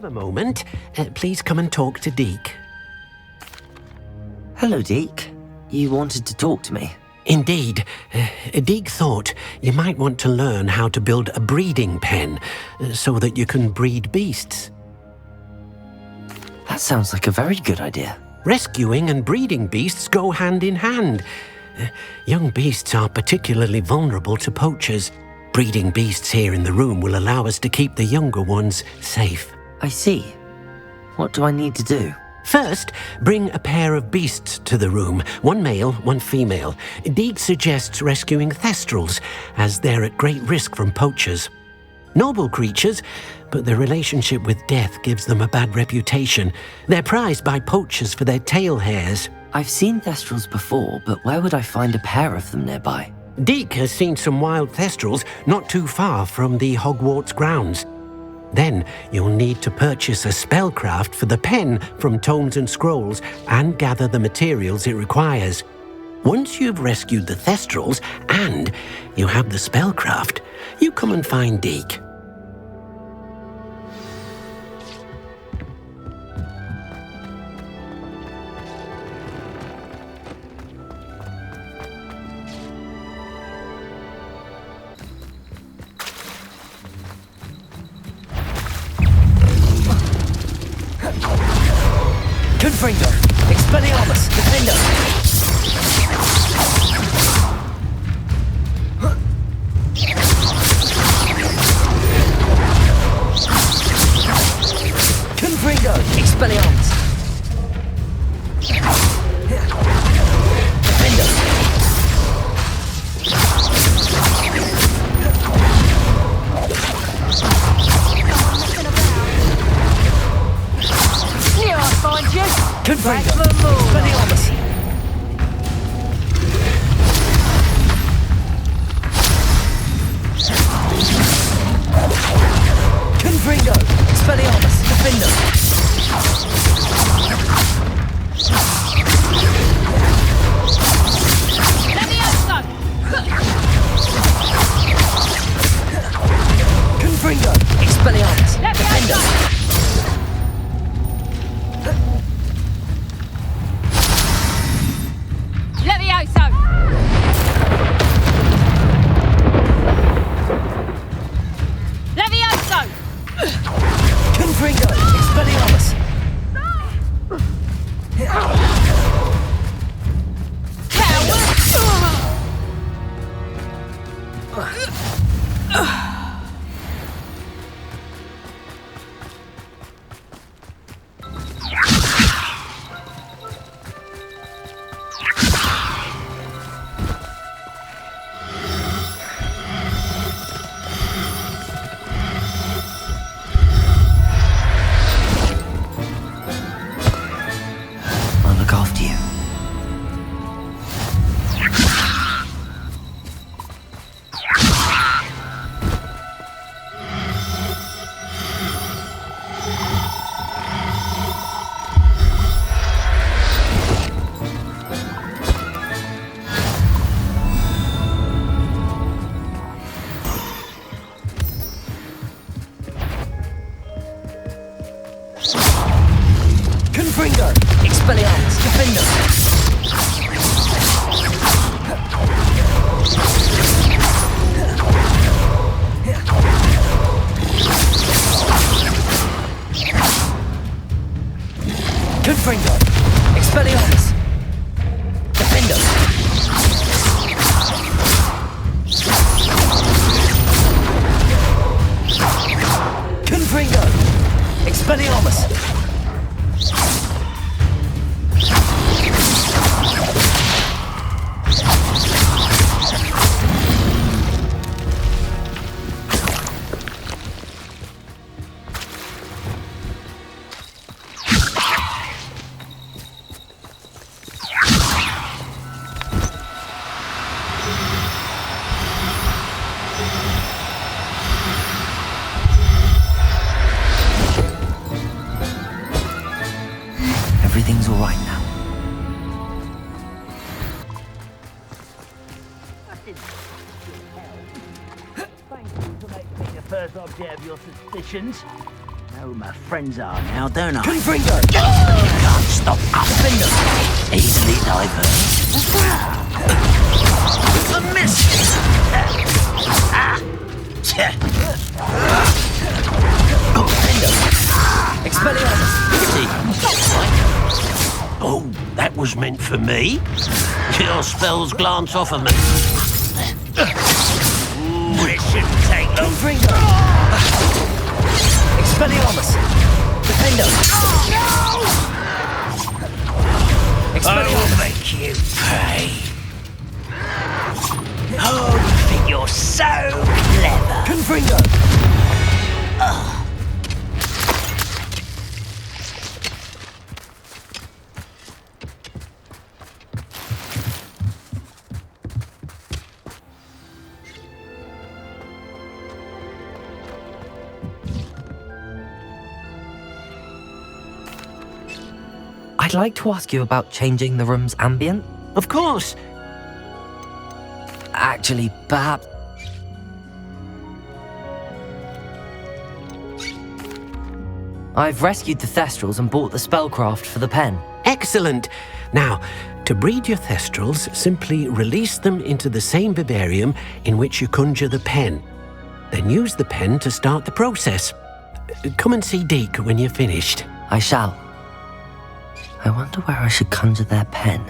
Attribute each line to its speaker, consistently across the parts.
Speaker 1: have a moment, please come and talk to Deke.
Speaker 2: Hello, Deke. You wanted to talk to me?
Speaker 1: Indeed. Deke thought you might want to learn how to build a breeding pen so that you can breed beasts.
Speaker 2: That sounds like a very good idea.
Speaker 1: Rescuing and breeding beasts go hand in hand. Young beasts are particularly vulnerable to poachers. Breeding beasts here in the room will allow us to keep the younger ones safe.
Speaker 2: I see. What do I need to do?
Speaker 1: First, bring a pair of beasts to the room, one male, one female. Deke suggests rescuing thestrals, as they're at great risk from poachers. Noble creatures, but their relationship with death gives them a bad reputation. They're prized by poachers for their tail hairs.
Speaker 2: I've seen thestrals before, but where would I find a pair of them nearby?
Speaker 1: Deke has seen some wild thestrals not too far from the Hogwarts grounds. Then you'll need to purchase a spellcraft for the pen from Tomes and Scrolls and gather the materials it requires. Once you've rescued the thestrals and you have the spellcraft, you come and find Deke.
Speaker 2: Confringo! Expelliarmus! Defender! Confringo! Expelliarmus! Defender!
Speaker 3: Here I find you!
Speaker 2: Confringo!
Speaker 3: Expelliarmus!
Speaker 2: Confringo! Expelliarmus! Defender!
Speaker 3: Levioso!
Speaker 2: Confringo! Expelliarmus! Defender!
Speaker 3: Levioso! Levioso!
Speaker 2: Confringo! Expelliarmus! I'll look after you. Confringo! Expelliarmus! Defender! Confringo! Expelliarmus! Defender! Confringo! Expelliarmus! Everything's all right now.
Speaker 4: Thank you for making me the first object of your suspicions. Know who my friends are now, don't I?
Speaker 2: Confringo!
Speaker 4: Can't stop us. Easily diverted. A miss!
Speaker 1: Oh, that was meant for me. Your spells glance off of me.
Speaker 4: Ooh, it shouldn't take long.
Speaker 2: Confringo! Expelliarmus! Defendo!
Speaker 4: I will make you pay. Oh, you think you're so clever.
Speaker 2: Confringo! I'd like to ask you about changing the room's ambient.
Speaker 1: Of course.
Speaker 2: Actually, perhaps... I've rescued the Thestrals and bought the spellcraft for the pen.
Speaker 1: Excellent. Now, to breed your Thestrals, simply release them into the same vivarium in which you conjure the pen. Then use the pen to start the process. Come and see Deke when you're finished.
Speaker 2: I shall. I wonder where I should conjure their pen.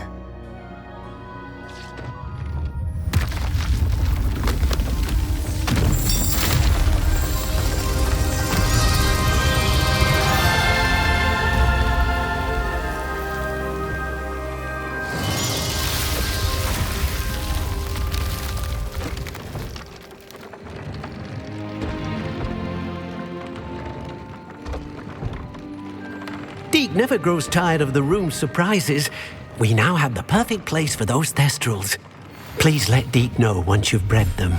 Speaker 1: Deke never grows tired of the room's surprises. We now have the perfect place for those Thestrals. Please let Deke know once you've bred them.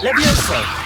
Speaker 2: Levioso!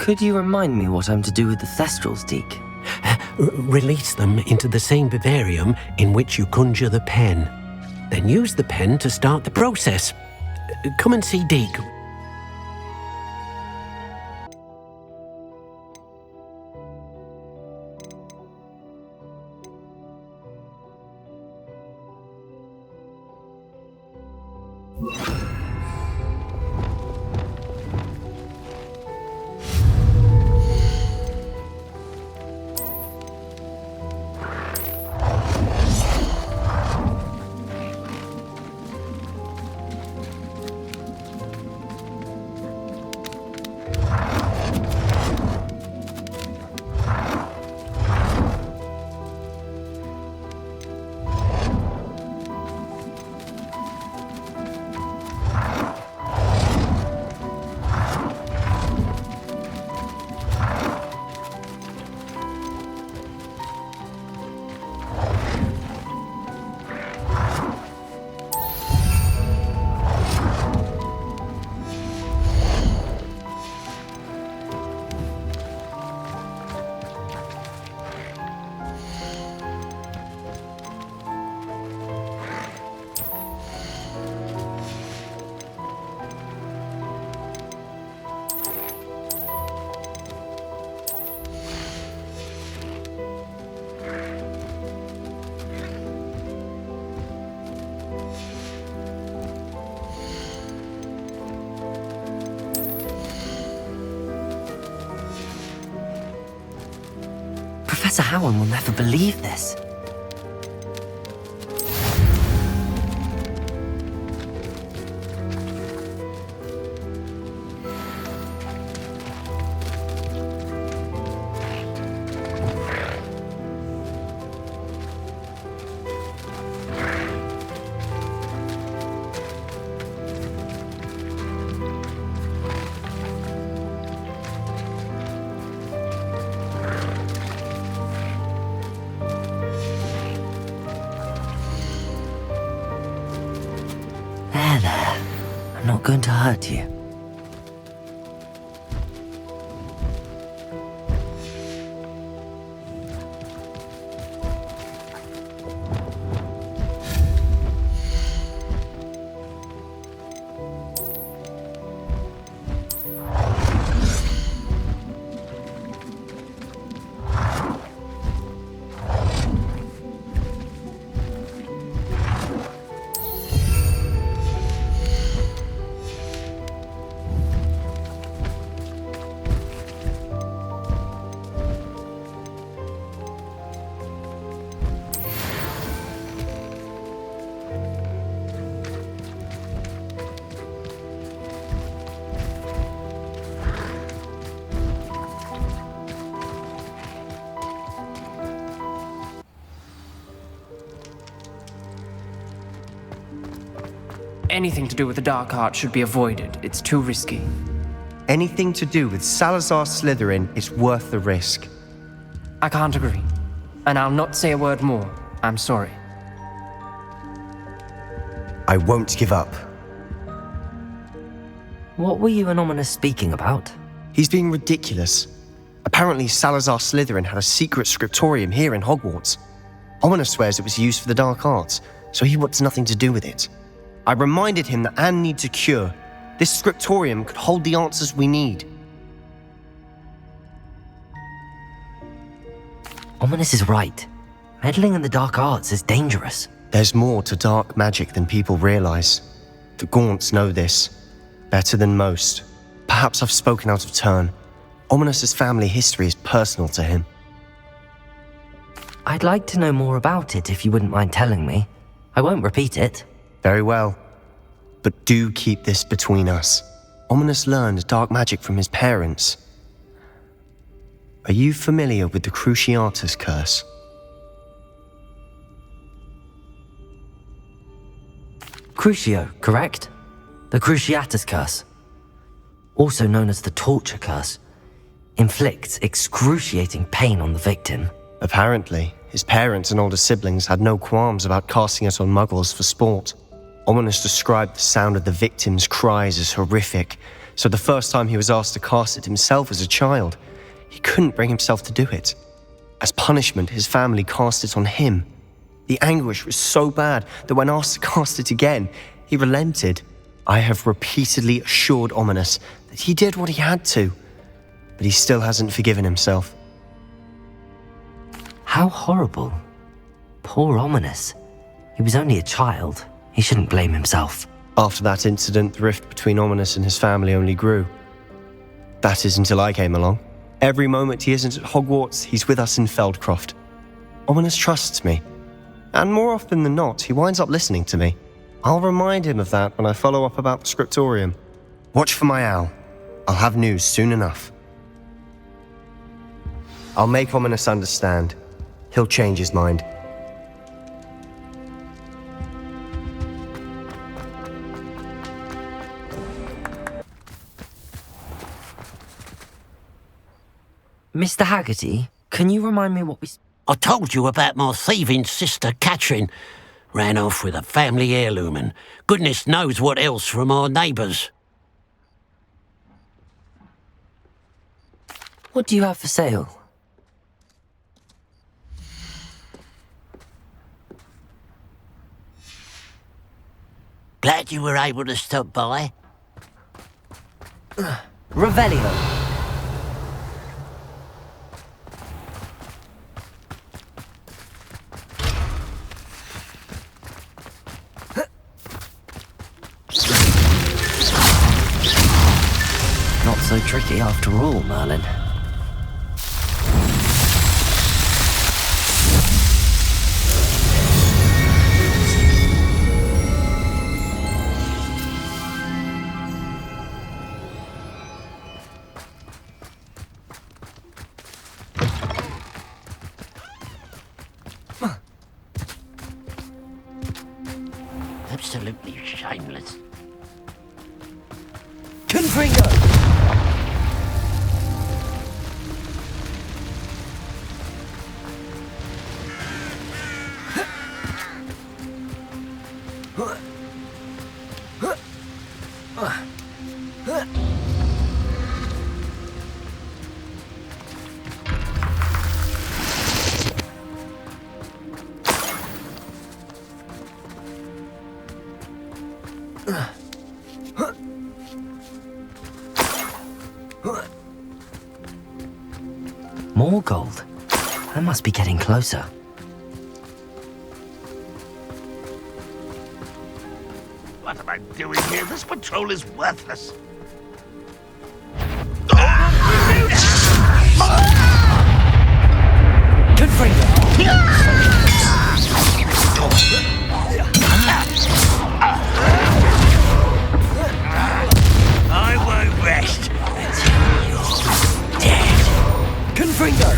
Speaker 2: Could you remind me what I'm to do with the Thestrals, Deke?
Speaker 1: Release them into the same vivarium in which you conjure the pen. Then use the pen to start the process. Come and see Deke.
Speaker 2: Professor Howard will never believe this. There. I'm not going to hurt you.
Speaker 5: Anything to do with the dark art should be avoided. It's too risky.
Speaker 6: Anything to do with Salazar Slytherin is worth the risk.
Speaker 5: I can't agree. And I'll not say a word more. I'm sorry.
Speaker 6: I won't give up.
Speaker 2: What were you and Ominous speaking about?
Speaker 6: He's being ridiculous. Apparently Salazar Slytherin had a secret scriptorium here in Hogwarts. Ominous swears it was used for the dark arts, so he wants nothing to do with it. I reminded him that Anne needs a cure. This scriptorium could hold the answers we need.
Speaker 2: Ominous is right. Meddling in the dark arts is dangerous.
Speaker 6: There's more to dark magic than people realize. The Gaunts know this, better than most. Perhaps I've spoken out of turn. Ominous's family history is personal to him.
Speaker 2: I'd like to know more about it if you wouldn't mind telling me. I won't repeat it.
Speaker 6: Very well. But do keep this between us. Ominous learned dark magic from his parents. Are you familiar with the Cruciatus curse?
Speaker 2: Crucio, correct? The Cruciatus curse. Also known as the torture curse. Inflicts excruciating pain on the victim.
Speaker 6: Apparently, his parents and older siblings had no qualms about casting it on muggles for sport. Ominous described the sound of the victim's cries as horrific, so the first time he was asked to cast it himself as a child, he couldn't bring himself to do it. As punishment, his family cast it on him. The anguish was so bad that when asked to cast it again, he relented. I have repeatedly assured Ominous that he did what he had to, but he still hasn't forgiven himself.
Speaker 2: How horrible. Poor Ominous. He was only a child. He shouldn't blame himself.
Speaker 6: After that incident, the rift between Ominous and his family only grew. That is until I came along. Every moment he isn't at Hogwarts, he's with us in Feldcroft. Ominous trusts me. And more often than not, he winds up listening to me. I'll remind him of that when I follow up about the scriptorium. Watch for my owl. I'll have news soon enough. I'll make Ominous understand. He'll change his mind.
Speaker 2: Mr. Haggerty, can you remind me what we...
Speaker 1: I told you about my thieving sister Catherine. Ran off with a family heirloom and goodness knows what else from our neighbours.
Speaker 2: What do you have for sale?
Speaker 1: Glad you were able to stop by.
Speaker 2: Revelio. Not so tricky after all, Merlin.
Speaker 1: Absolutely shameless.
Speaker 2: Confringo! More gold. I must be getting closer.
Speaker 7: What am I doing here? This patrol is worthless. I won't rest until you're dead.
Speaker 2: Confringo!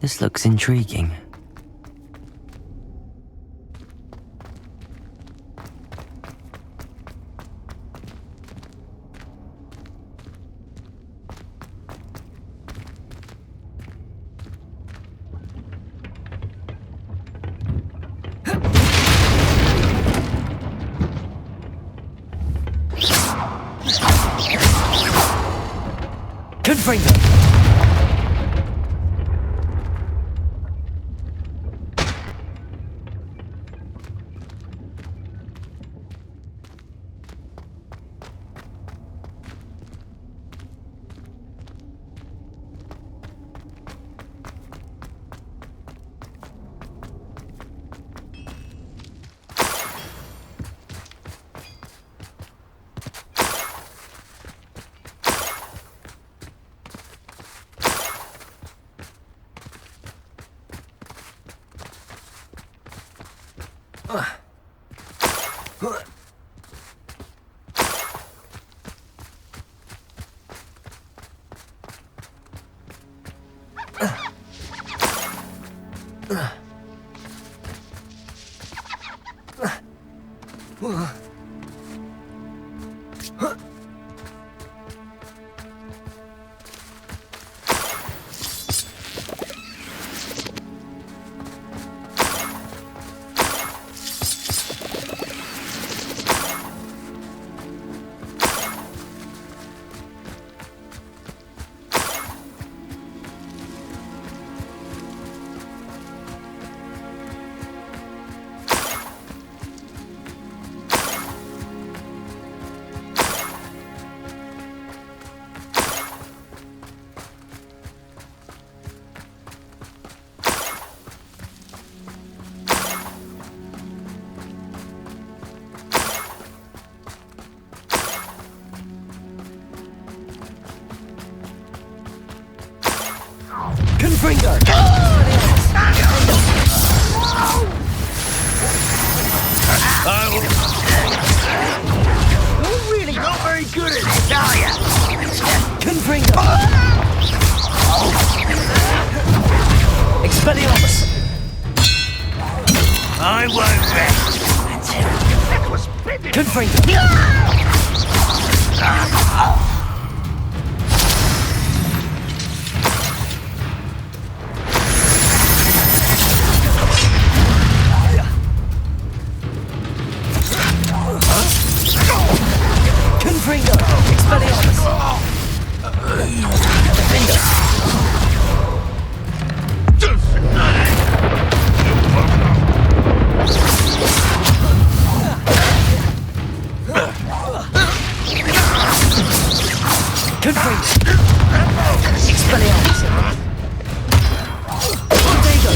Speaker 2: This looks intriguing. Confringo! Confringo!
Speaker 7: You're really not very good at it, are you?
Speaker 2: Confringo! Expelliarmus!
Speaker 7: I won't rest until that was finished.
Speaker 2: Confringo! Confringo! Expelliarmus! Confringo! Confringo! Expelliarmus! Confringo!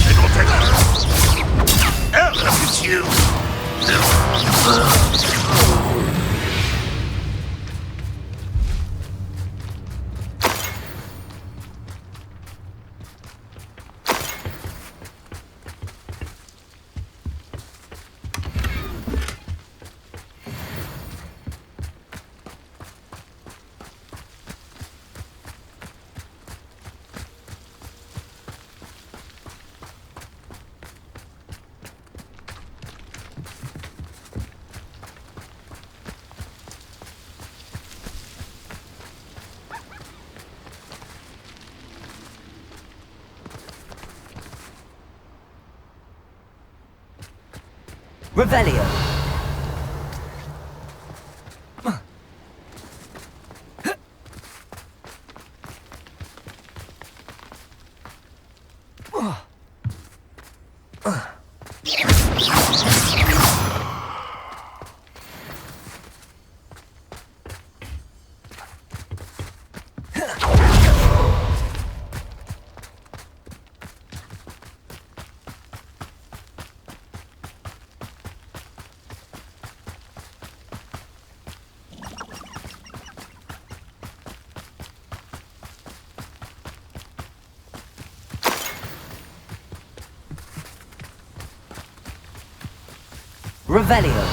Speaker 7: Oh, look at you.
Speaker 2: Revelio! Revelio!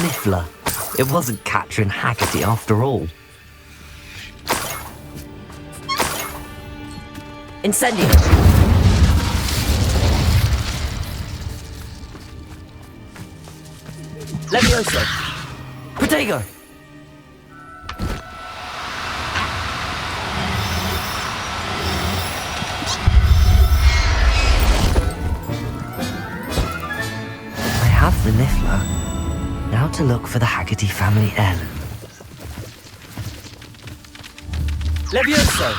Speaker 2: Niffler. It wasn't Catherine Haggerty after all. Incendio! Levioso! Protego! I have the Niffler. Now to look for the Haggerty family heirloom. Levioso!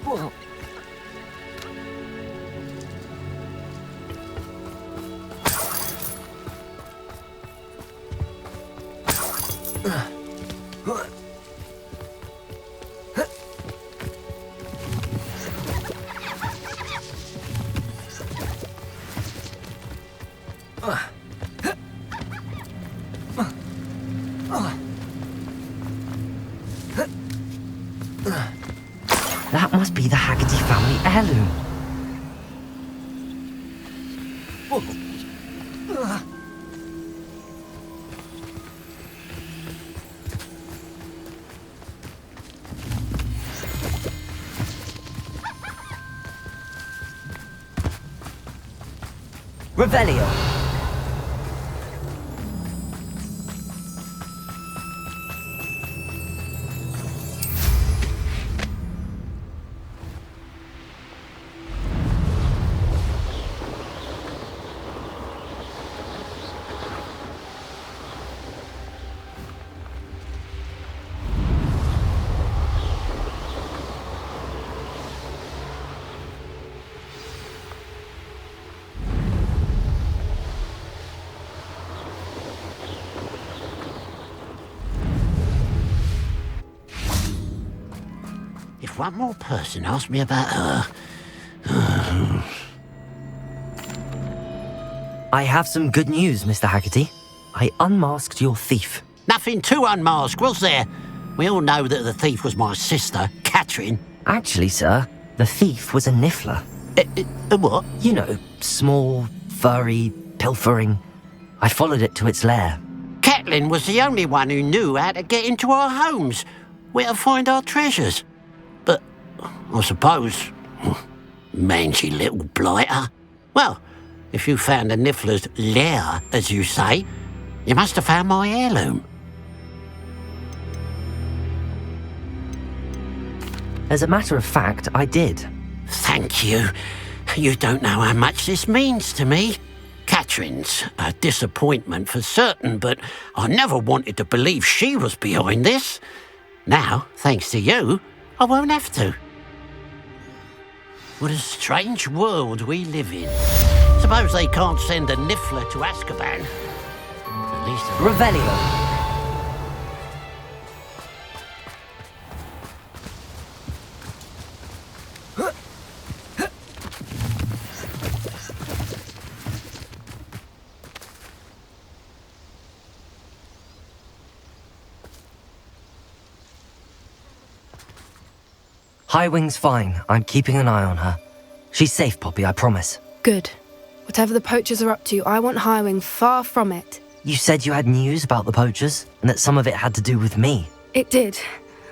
Speaker 2: Whoa. Ugh. Haggerty family heirloom. Revelio.
Speaker 1: If one more person asks me about her...
Speaker 2: I have some good news, Mr. Haggerty. I unmasked your thief.
Speaker 1: Nothing to unmask, was there? We all know that the thief was my sister, Catherine.
Speaker 2: Actually, sir, the thief was a niffler.
Speaker 1: A what?
Speaker 2: You know, small, furry, pilfering. I followed it to its lair.
Speaker 1: Catelyn was the only one who knew how to get into our homes, where to find our treasures. But I suppose, mangy little blighter. Well, if you found the Niffler's lair, as you say, you must have found my heirloom.
Speaker 2: As a matter of fact, I did.
Speaker 1: Thank you. You don't know how much this means to me. Catherine's a disappointment for certain, but I never wanted to believe she was behind this. Now, thanks to you, I won't have to. What a strange world we live in. Suppose they can't send a Niffler to Azkaban. At least...
Speaker 2: Revelio. Highwing's fine. I'm keeping an eye on her. She's safe, Poppy, I promise.
Speaker 8: Good. Whatever the poachers are up to, I want Highwing far from it.
Speaker 2: You said you had news about the poachers, and that some of it had to do with me.
Speaker 8: It did.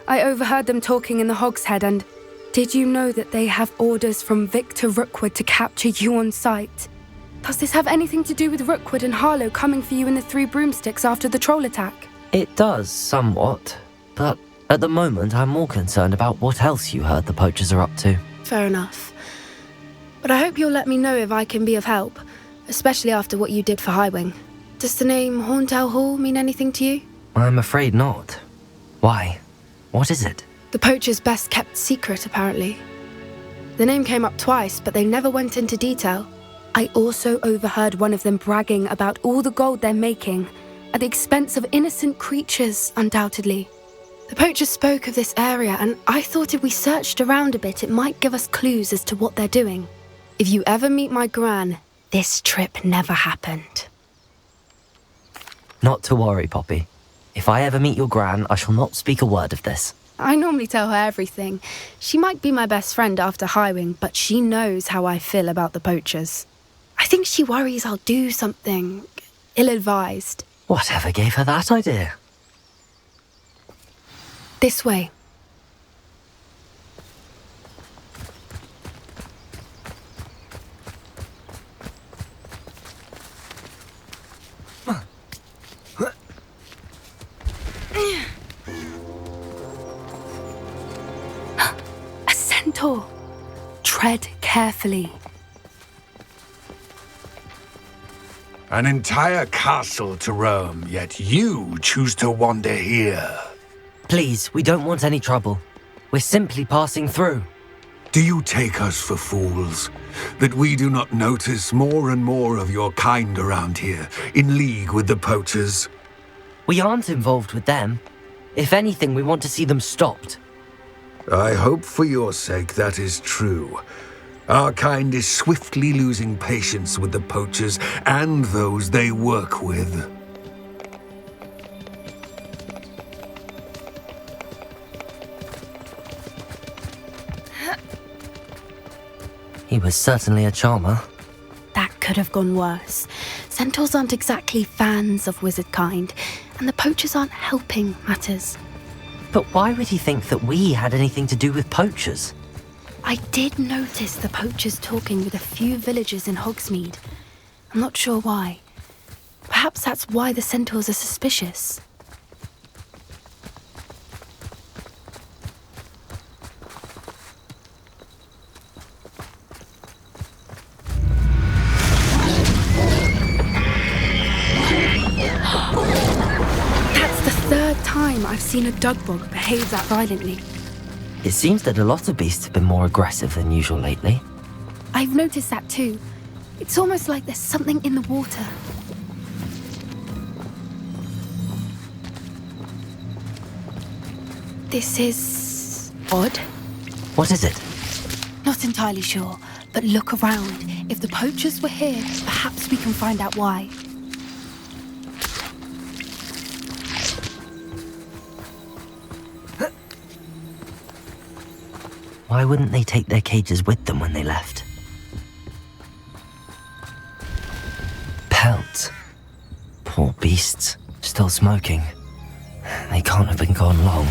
Speaker 8: I overheard them talking in the Hogshead, and did you know that they have orders from Victor Rookwood to capture you on sight? Does this have anything to do with Rookwood and Harlow coming for you in the Three Broomsticks after the troll attack?
Speaker 2: It does, somewhat. But at the moment, I'm more concerned about what else you heard the poachers are up to.
Speaker 8: Fair enough. But I hope you'll let me know if I can be of help, especially after what you did for Highwing. Does the name Horntail Hall mean anything to you?
Speaker 2: I'm afraid not. Why? What is it?
Speaker 8: The poachers' best kept secret, apparently. The name came up twice, but they never went into detail. I also overheard one of them bragging about all the gold they're making, at the expense of innocent creatures, undoubtedly. The poachers spoke of this area, and I thought if we searched around a bit, it might give us clues as to what they're doing. If you ever meet my gran, this trip never happened.
Speaker 2: Not to worry, Poppy. If I ever meet your gran, I shall not speak a word of this.
Speaker 8: I normally tell her everything. She might be my best friend after Highwing, but she knows how I feel about the poachers. I think she worries I'll do something ill-advised.
Speaker 2: Whatever gave her that idea?
Speaker 8: This way. A centaur. Tread carefully.
Speaker 7: An entire castle to roam, yet you choose to wander here.
Speaker 2: Please, we don't want any trouble. We're simply passing through.
Speaker 7: Do you take us for fools? That we do not notice more and more of your kind around here, in league with the poachers?
Speaker 2: We aren't involved with them. If anything, we want to see them stopped.
Speaker 7: I hope for your sake that is true. Our kind is swiftly losing patience with the poachers and those they work with.
Speaker 2: He was certainly a charmer.
Speaker 8: That could have gone worse. Centaurs aren't exactly fans of wizard kind, and the poachers aren't helping matters.
Speaker 2: But why would he think that we had anything to do with poachers?
Speaker 8: I did notice the poachers talking with a few villagers in Hogsmeade. I'm not sure why. Perhaps that's why the centaurs are suspicious. That's the third time I've seen a dugbog behave that violently.
Speaker 2: It seems that a lot of beasts have been more aggressive than usual lately.
Speaker 8: I've noticed that too. It's almost like there's something in the water. This is odd.
Speaker 2: What is it?
Speaker 8: Not entirely sure, but look around. If the poachers were here, perhaps we can find out why.
Speaker 2: Why wouldn't they take their cages with them when they left? Pelts. Poor beasts. Still smoking. They can't have been gone long.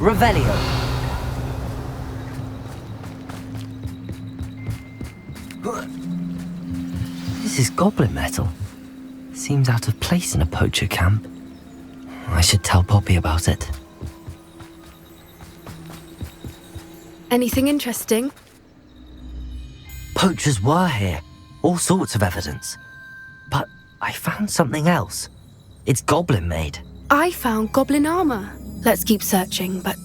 Speaker 2: Revelio. This is goblin metal. Seems out of place in a poacher camp. I should tell Poppy about it.
Speaker 8: Anything interesting?
Speaker 2: Poachers were here. All sorts of evidence. But I found something else. It's goblin made.
Speaker 8: I found goblin armor. Let's keep searching, but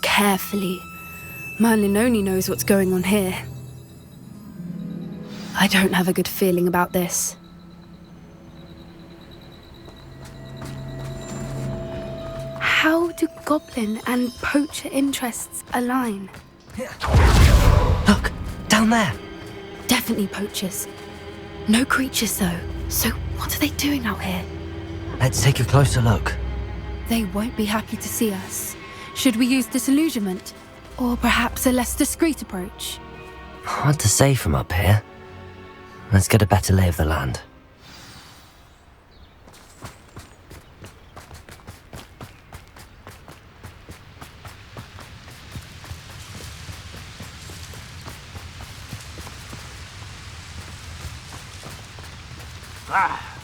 Speaker 8: carefully. Merlin only knows what's going on here. I don't have a good feeling about this. How do goblin and poacher interests align?
Speaker 2: Look, down there.
Speaker 8: Definitely poachers. No creatures though. So what are they doing out here?
Speaker 2: Let's take a closer look.
Speaker 8: They won't be happy to see us. Should we use disillusionment? Or perhaps a less discreet approach?
Speaker 2: Hard to say from up here. Let's get a better lay of the land.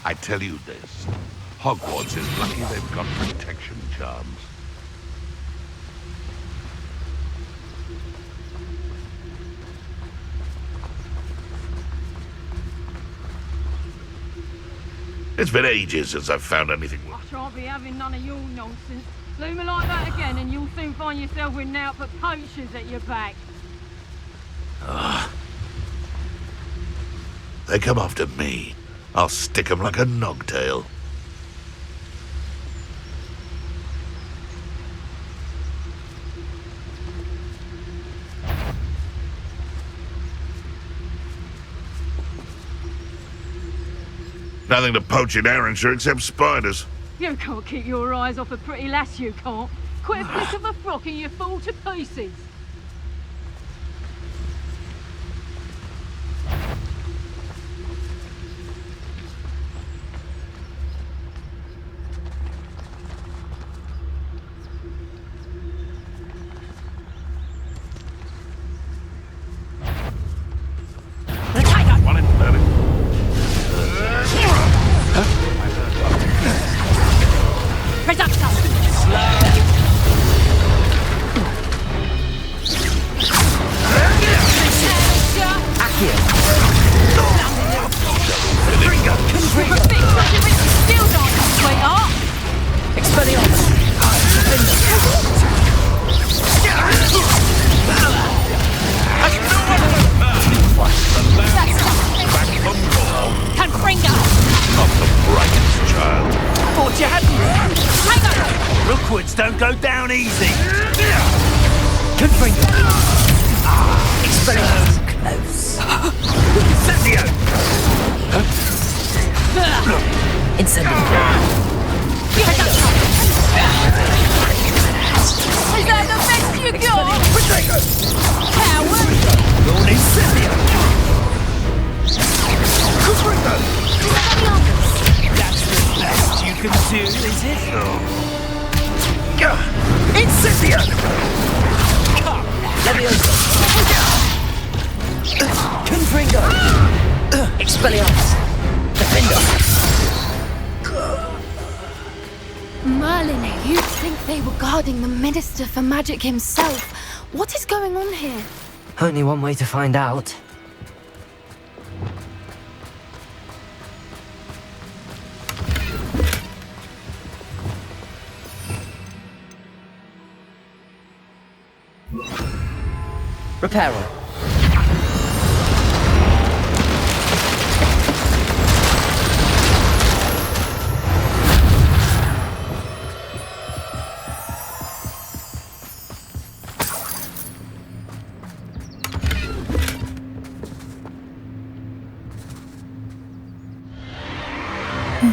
Speaker 9: I tell you this. Hogwarts is lucky they've got protection charms. It's been ages since I've found anything.
Speaker 3: I shan't be having none of your nonsense. Do me like that again and you'll soon find yourself with now but poachers at your back.
Speaker 9: They come after me. I'll stick 'em like a nogtail. Nothing to poach in Arrynshire except spiders.
Speaker 3: You can't keep your eyes off a pretty lass, you can't. Quit a flick of a frock and you fall to pieces. Coward!
Speaker 4: You'll need Scythia! That's the best you can do, is it? It's Scythia! Come, Leviosa! Confringo! Expelliarmus! Defender!
Speaker 8: Merlin, you'd think they were guarding the Minister for Magic himself. What is going on here?
Speaker 2: Only one way to find out.
Speaker 4: Reparo.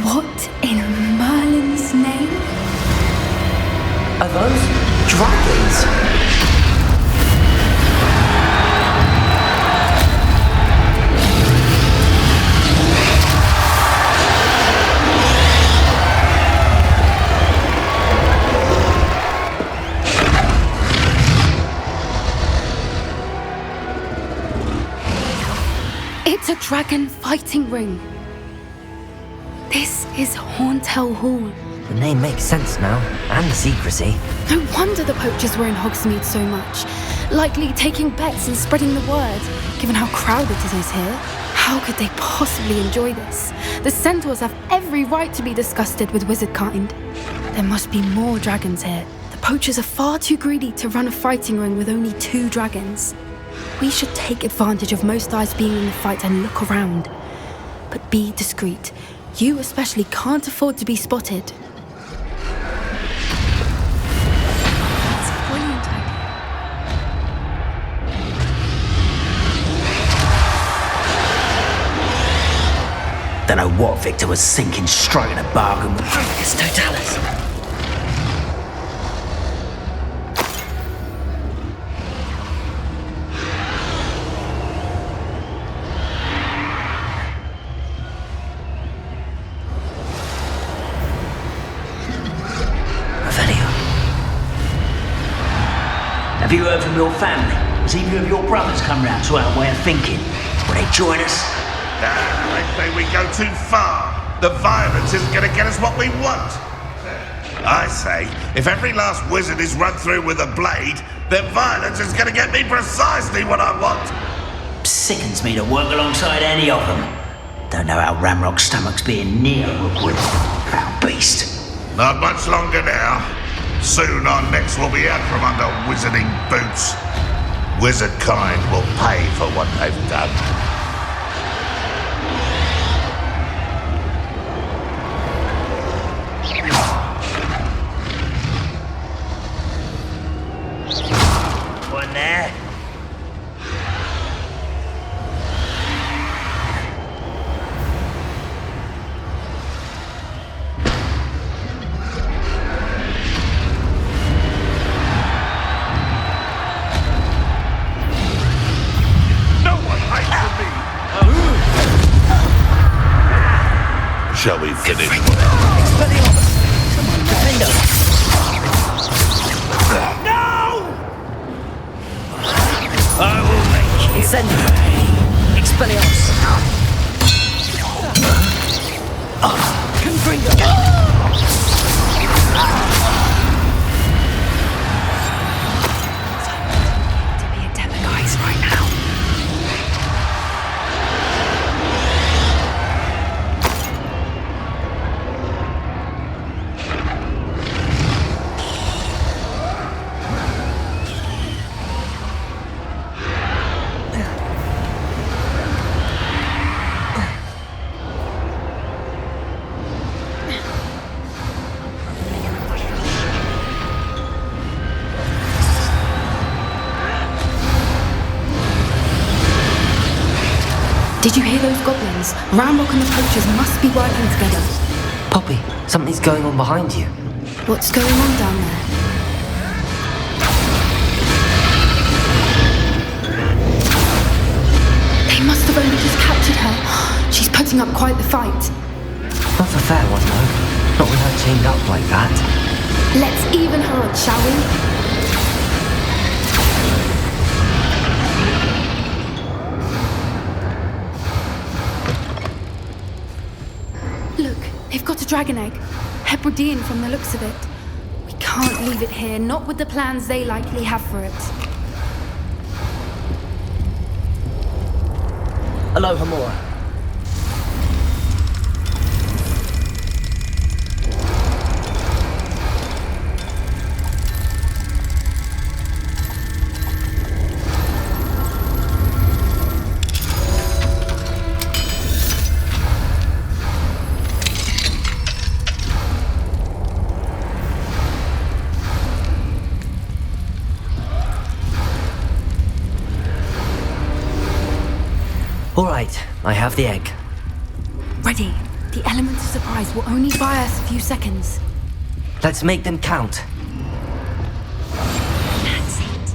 Speaker 8: What in Merlin's name?
Speaker 4: Are those dragons?
Speaker 8: It's a dragon fighting ring. This is Hauntel Hall.
Speaker 2: The name makes sense now, and the secrecy.
Speaker 8: No wonder the poachers were in Hogsmeade so much. Likely taking bets and spreading the word, given how crowded it is here. How could they possibly enjoy this? The centaurs have every right to be disgusted with wizard kind. There must be more dragons here. The poachers are far too greedy to run a fighting ring with only 2 dragons. We should take advantage of most eyes being in the fight and look around. But be discreet. You especially can't afford to be spotted. That's a brilliant idea.
Speaker 4: Don't know what Victor was thinking, striking a bargain with Focus Totalis.
Speaker 10: Have you heard from your family? Has either of your brothers come round to our way of thinking? Will they join us?
Speaker 9: They say we go too far. The violence isn't going to get us what we want. I say, if every last wizard is run through with a blade, then violence is going to get me precisely what I want.
Speaker 10: Sickens me to work alongside any of them. Don't know how Ramrock's stomach's being near Rookwood. Foul beast.
Speaker 9: Not much longer now. Soon our necks will be out from under wizarding boots. Wizard kind will pay for what they've done.
Speaker 10: One there.
Speaker 9: Shall we finish?
Speaker 4: Expelliarmus! Come on, Defender! No! I will make you. Incendio! Expelliarmus! Confringo!
Speaker 8: To be a Demiguise right now. Did you hear those goblins? Ramrock and the poachers must be working together.
Speaker 2: Poppy, something's going on behind you.
Speaker 8: What's going on down there? putting up quite the fight.
Speaker 2: Not a fair one, though. Not with her chained up like that.
Speaker 8: Let's even her odds, shall we? Look, they've got a dragon egg. Hebridean from the looks of it. We can't leave it here, not with the plans they likely have for it.
Speaker 4: Hello, Hamura.
Speaker 2: All right, I have the egg.
Speaker 8: Ready. The element of surprise will only buy us a few seconds.
Speaker 2: Let's make them count.
Speaker 8: That's it.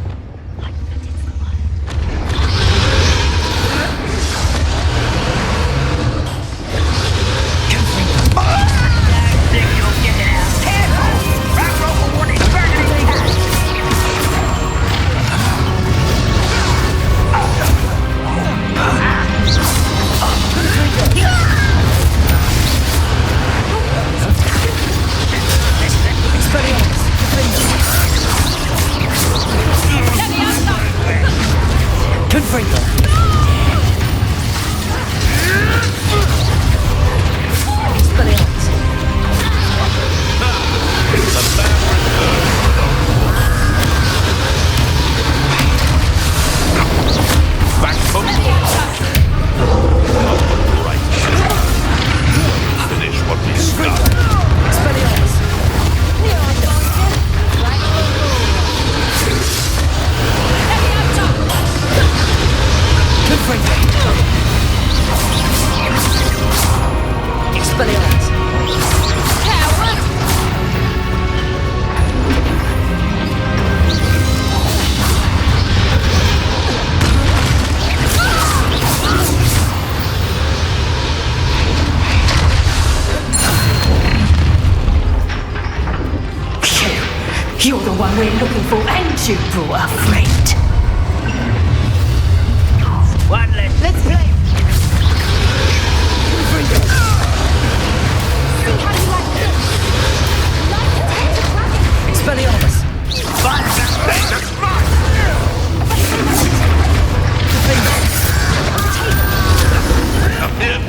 Speaker 11: You're the one we're looking for, and you brought a friend.
Speaker 10: One less.
Speaker 11: Let's play. See how you like this. Like to take the dragon.
Speaker 2: Expelliarmus.
Speaker 9: Fire that thing, that's mine! Up here.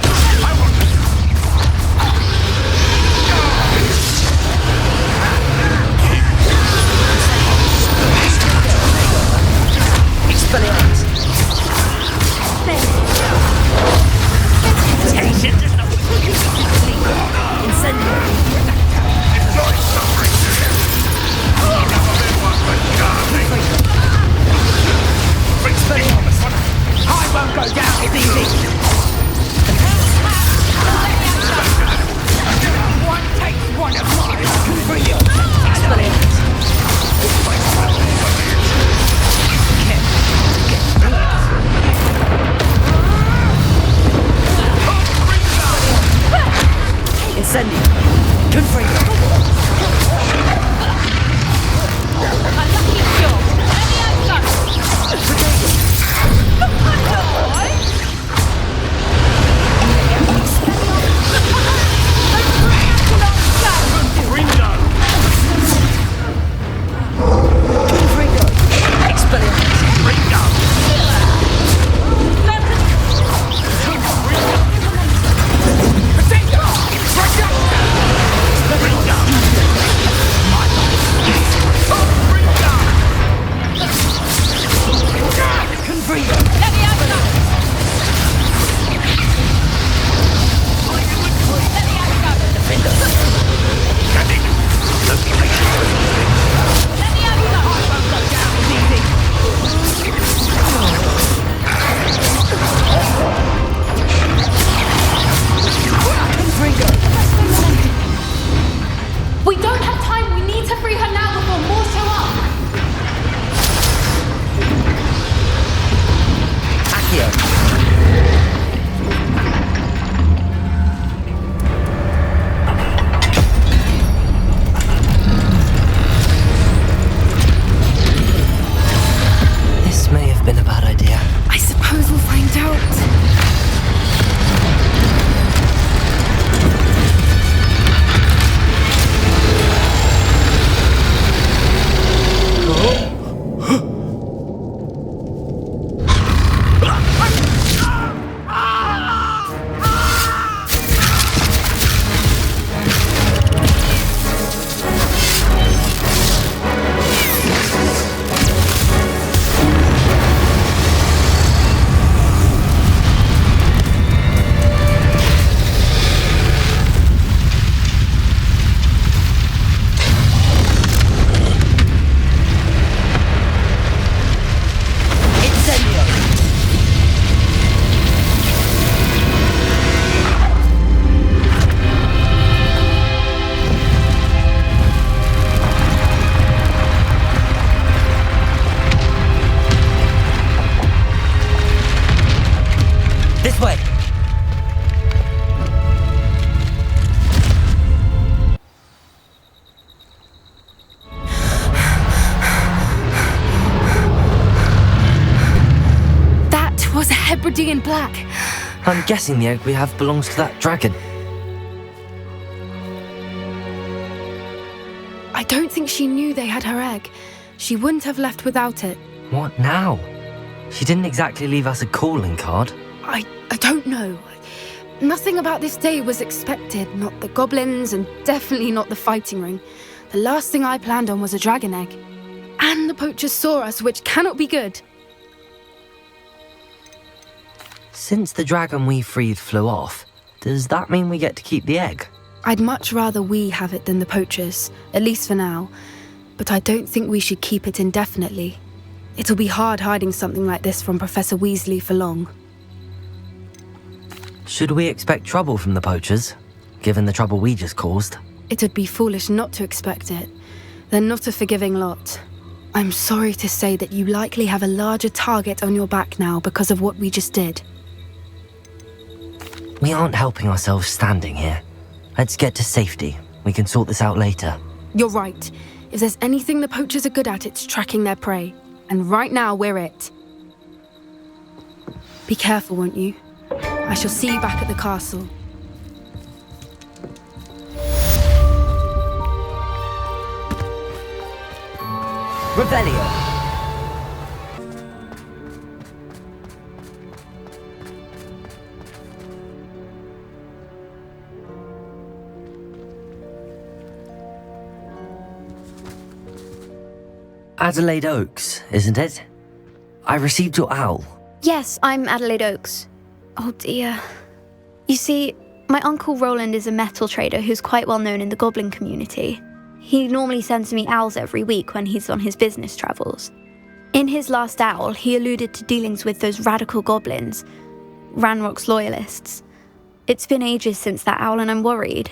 Speaker 9: I want to...
Speaker 2: Expelliarmus.
Speaker 9: Enjoy suffering! I've never been one for gardening!
Speaker 11: I won't go down as easy. One takes one of mine. I can free you.
Speaker 2: Incendio. Confringo.
Speaker 3: A lucky shot. Let me out.
Speaker 2: have been a bad idea.
Speaker 8: I suppose we'll find out.
Speaker 2: This way!
Speaker 8: That was a Hebridean black.
Speaker 2: I'm guessing the egg we have belongs to that dragon.
Speaker 8: I don't think she knew they had her egg. She wouldn't have left without it.
Speaker 2: What now? She didn't exactly leave us a calling card.
Speaker 8: I don't know. Nothing about this day was expected. Not the goblins, and definitely not the fighting ring. The last thing I planned on was a dragon egg. And the poachers saw us, which cannot be good.
Speaker 2: Since the dragon we freed flew off, does that mean we get to keep the egg?
Speaker 8: I'd much rather we have it than the poachers, at least for now. But I don't think we should keep it indefinitely. It'll be hard hiding something like this from Professor Weasley for long.
Speaker 2: Should we expect trouble from the poachers, given the trouble we just caused?
Speaker 8: It would be foolish not to expect it. They're not a forgiving lot. I'm sorry to say that you likely have a larger target on your back now because of what we just did.
Speaker 2: We aren't helping ourselves standing here. Let's get to safety. We can sort this out later.
Speaker 8: You're right. If there's anything the poachers are good at, it's tracking their prey. And right now, we're it. Be careful, won't you? I shall see you back at the castle.
Speaker 2: Revelio! Adelaide Oaks, isn't it? I received your owl.
Speaker 12: Yes, I'm Adelaide Oaks. Oh dear. You see, my Uncle Roland is a metal trader who's quite well known in the goblin community. He normally sends me owls every week when he's on his business travels. In his last owl, he alluded to dealings with those radical goblins, Ranrock's loyalists. It's been ages since that owl and I'm worried.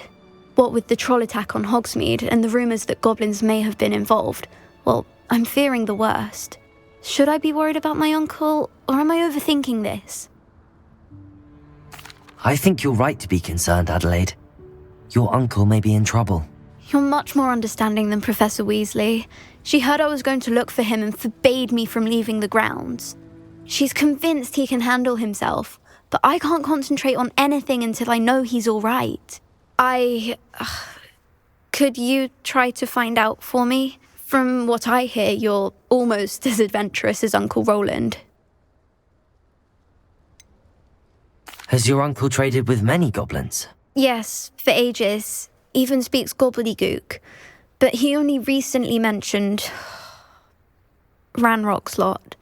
Speaker 12: What with the troll attack on Hogsmeade and the rumours that goblins may have been involved, well, I'm fearing the worst. Should I be worried about my uncle, or am I overthinking this?
Speaker 2: I think you're right to be concerned, Adelaide. Your uncle may be in trouble.
Speaker 12: You're much more understanding than Professor Weasley. She heard I was going to look for him and forbade me from leaving the grounds. She's convinced he can handle himself, but I can't concentrate on anything until I know he's all right. Could you try to find out for me? From what I hear, you're almost as adventurous as Uncle Roland.
Speaker 2: Has your uncle traded with many goblins?
Speaker 12: Yes, for ages. Even speaks gobbledygook. But he only recently mentioned Ranrock's lot,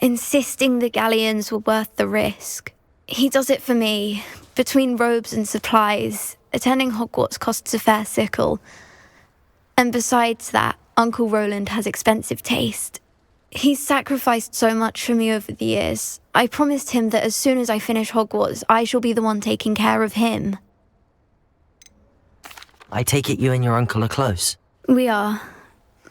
Speaker 12: insisting the galleons were worth the risk. He does it for me. Between robes and supplies, attending Hogwarts costs a fair sickle. And besides that, Uncle Roland has expensive taste. He's sacrificed so much for me over the years. I promised him that as soon as I finish Hogwarts, I shall be the one taking care of him.
Speaker 2: I take it you and your uncle are close.
Speaker 12: We are.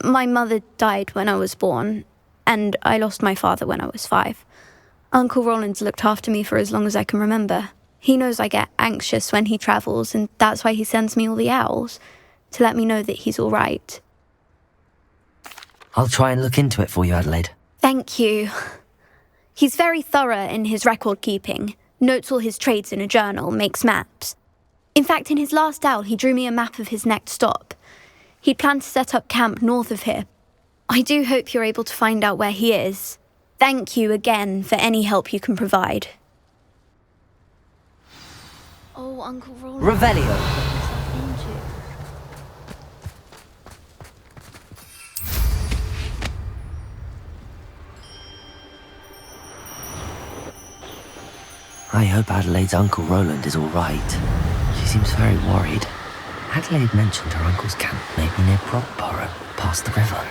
Speaker 12: My mother died when I was born, and I lost my father when I was 5. Uncle Roland's looked after me for as long as I can remember. He knows I get anxious when he travels, and that's why he sends me all the owls, to let me know that he's all right.
Speaker 2: I'll try and look into it for you, Adelaide.
Speaker 12: Thank you. He's very thorough in his record keeping, notes all his trades in a journal, makes maps. In fact, in his last owl, he drew me a map of his next stop. He'd planned to set up camp north of here. I do hope you're able to find out where he is. Thank you again for any help you can provide. Oh, Uncle Roland.
Speaker 2: Revelio. I hope Adelaide's Uncle Roland is all right. She seems very worried. Adelaide mentioned her uncle's camp may be near Brockborough, past the river.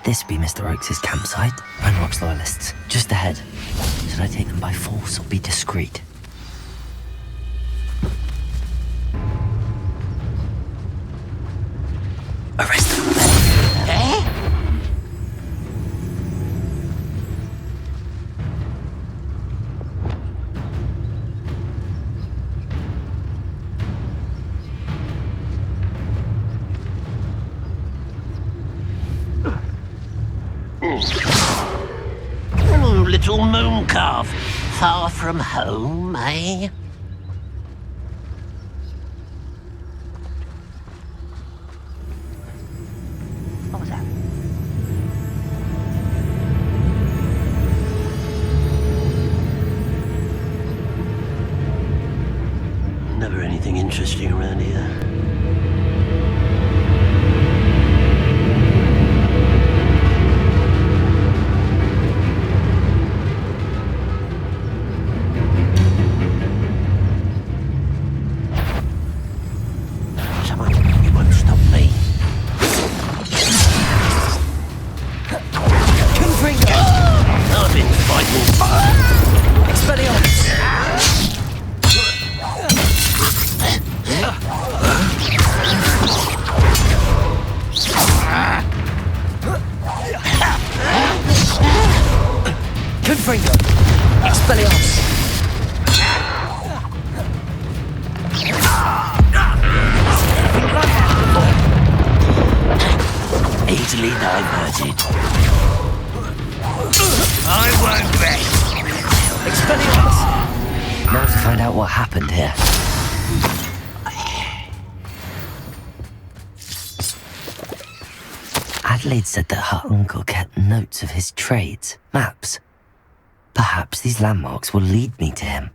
Speaker 2: This be Mr. Oakes' campsite? Ranrock's loyalists, just ahead. Should I take them by force or be discreet? Arrest them.
Speaker 1: Little moon calf, far from home, eh? What was that? Never anything interesting around here.
Speaker 10: Easily diverted. I won't rest.
Speaker 2: Expelliarmus! Now to find out what happened here. Adelaide said that her uncle kept notes of his trades, maps. Perhaps these landmarks will lead me to him.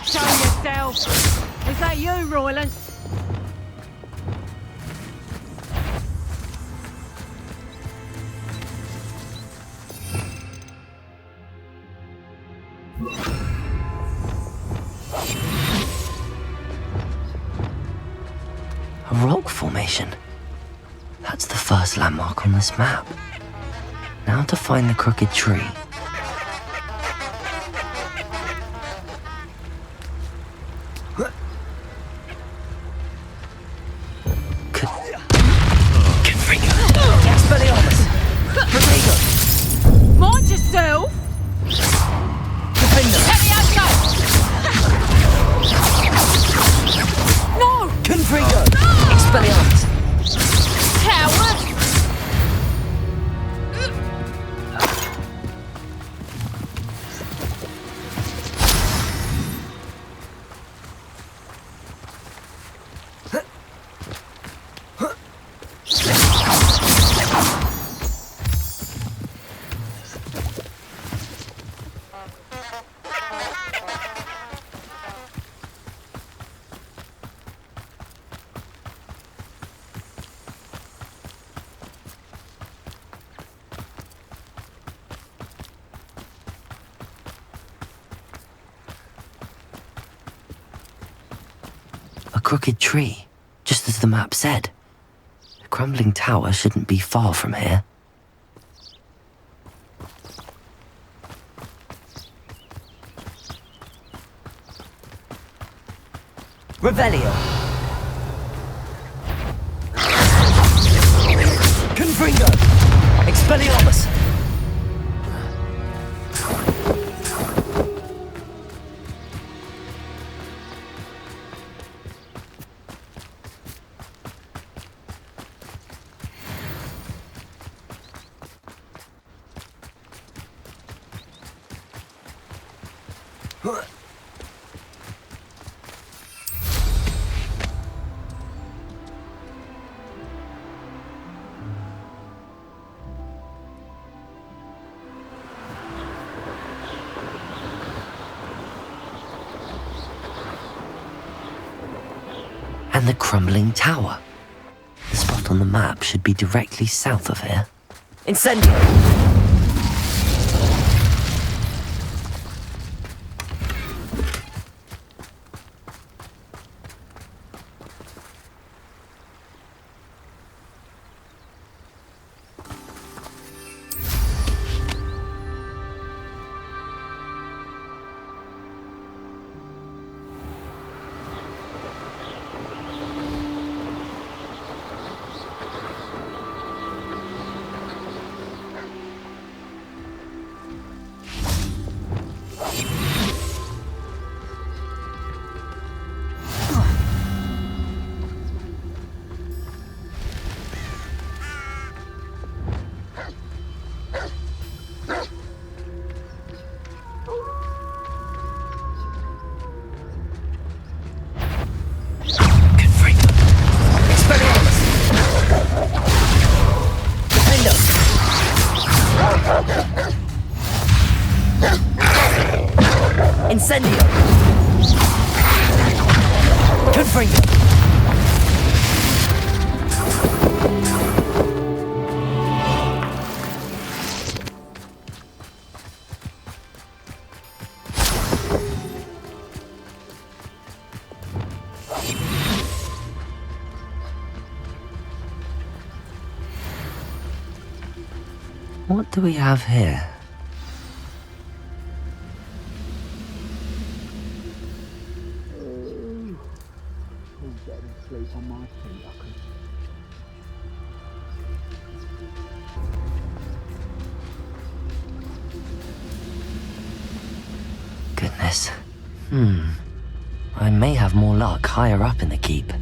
Speaker 3: Show yourself! Is that you, Royland?
Speaker 2: A rock formation. That's the first landmark on this map. Now to find the crooked tree.
Speaker 3: Mind yourself! Let me out, go!
Speaker 2: A crooked tree, just as the map said. The crumbling tower shouldn't be far from here. Revelio! Confringo! Expelliarmus! And the crumbling tower. The spot on the map should be directly south of here. Incendio! Incendio! Confringo! What do we have here? Goodness. I may have more luck higher up in the keep.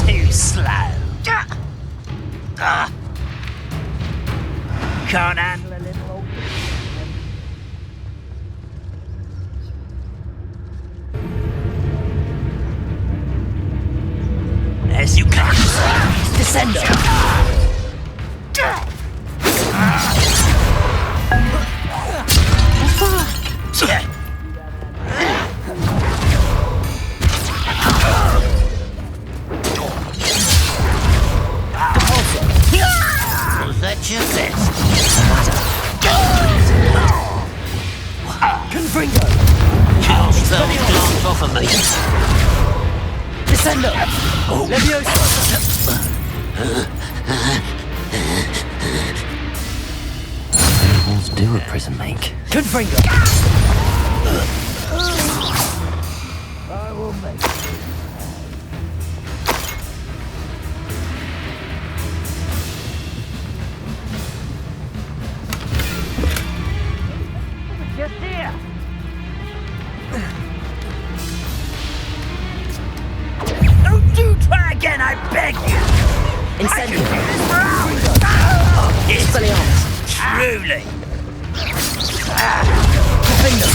Speaker 10: Too slow. Can't handle a little old. As you come, Descendo. Was that your best?
Speaker 2: Confringo!
Speaker 10: Can't spell glance off of me.
Speaker 2: Descendo! Levioso! What walls do a prison make? Confringo!
Speaker 10: I will make it. Just here. Don't you try again, I beg you!
Speaker 2: Incendio!
Speaker 10: Expelliarmus! Truly!
Speaker 2: Confringo!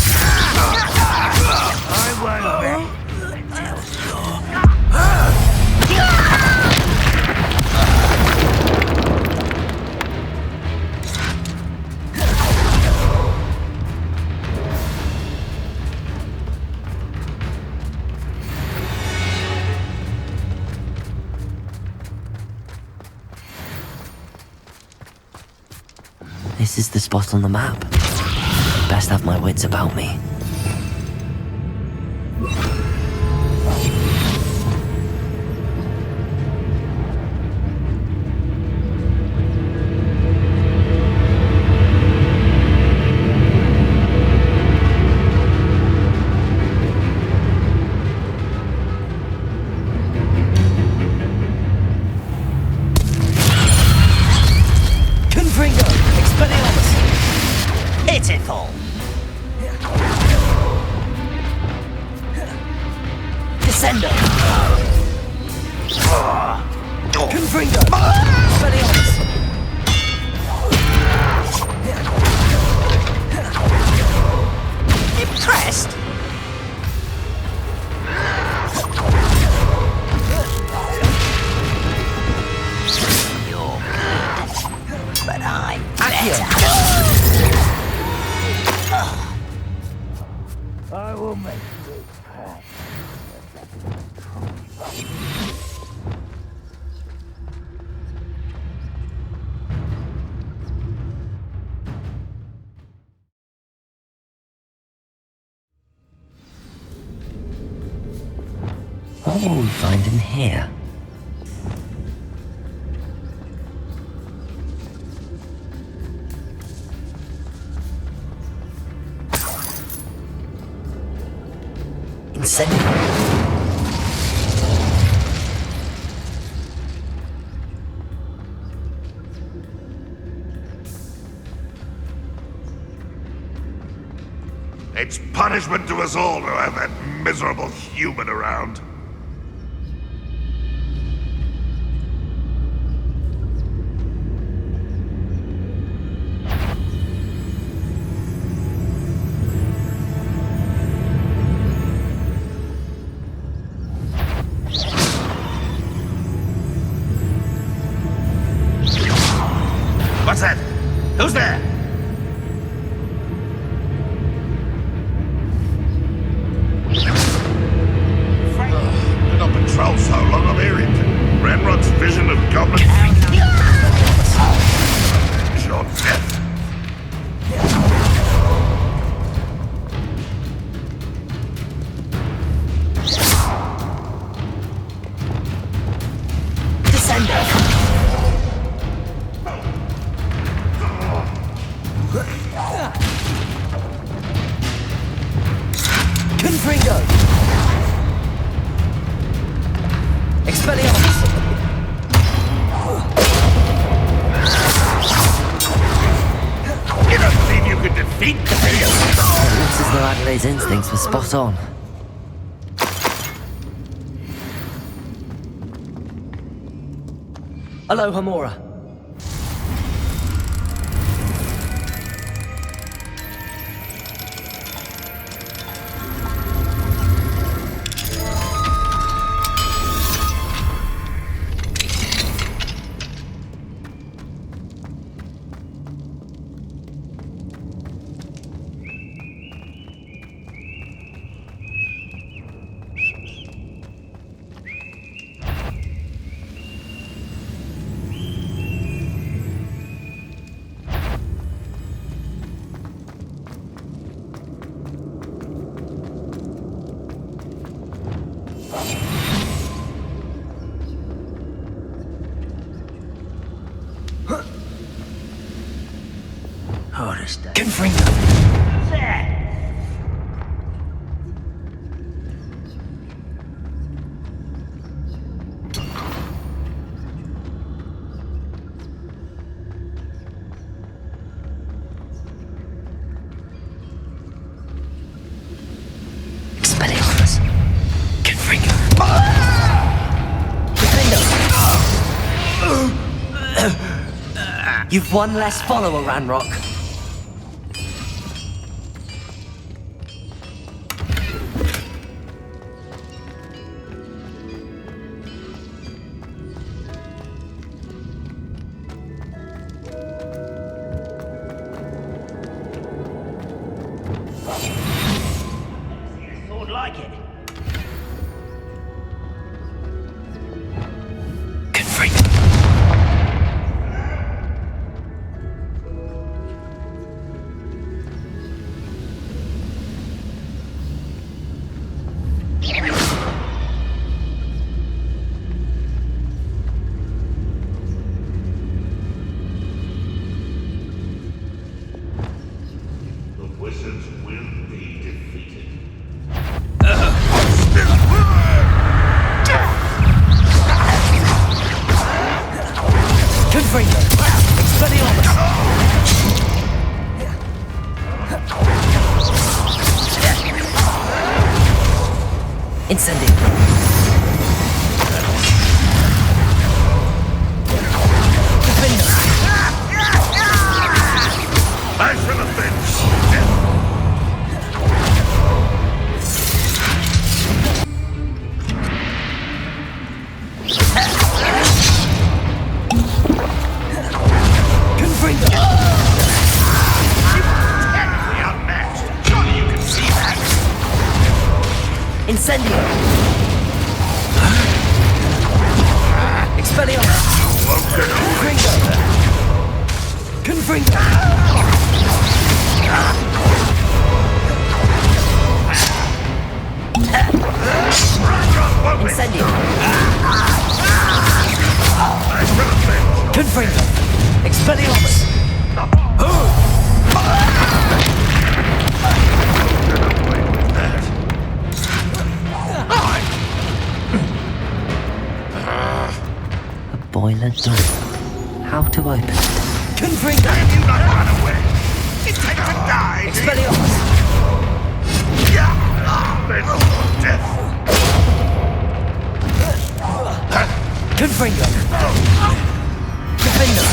Speaker 10: I won't be until
Speaker 2: This is the spot on the map. Best have my wits about me.
Speaker 10: Pitiful! Descendo!
Speaker 2: Confringo! Expelliarmus!
Speaker 10: Impressed? You're good, but I'm better. I will make you pay.
Speaker 2: What will we find in here?
Speaker 9: It's punishment to us all to have that miserable human around. What's that? Who's there? Been on patrol so long I'm hearing Ranrock's vision of goblins. Your death.
Speaker 2: Confringo! Expelliarmus!
Speaker 9: You don't believe you could defeat me?
Speaker 2: It looks as though Adelaide's instincts were spot on. Aloha, Mora.
Speaker 10: Confringo.
Speaker 2: Expelliarmus. Confringo. Defendo. You've one less follower, Ranrock.
Speaker 10: Sword like it.
Speaker 2: Confringo.
Speaker 9: Wizards will be defeated.
Speaker 2: Confringo! Expelliarmus! Incendio! Defender!
Speaker 9: I shall avenge
Speaker 2: Confringo!
Speaker 9: We are matched. Surely you can see that.
Speaker 2: Incendio! Expelliarmus! Confringo! Confringo! Incendio! Confringo! Expelliarmus! A boiler door. How to open it? Confringo!
Speaker 9: Can you not run away? Intend to die?
Speaker 2: Expelliarmus!
Speaker 9: Death.
Speaker 2: Confringo! Defender!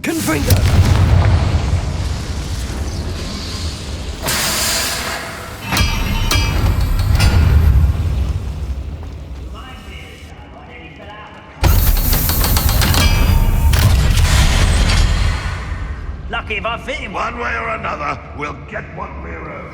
Speaker 2: Confringo!
Speaker 10: Lucky if I fit him.
Speaker 9: One way or another, we'll get what we're owed.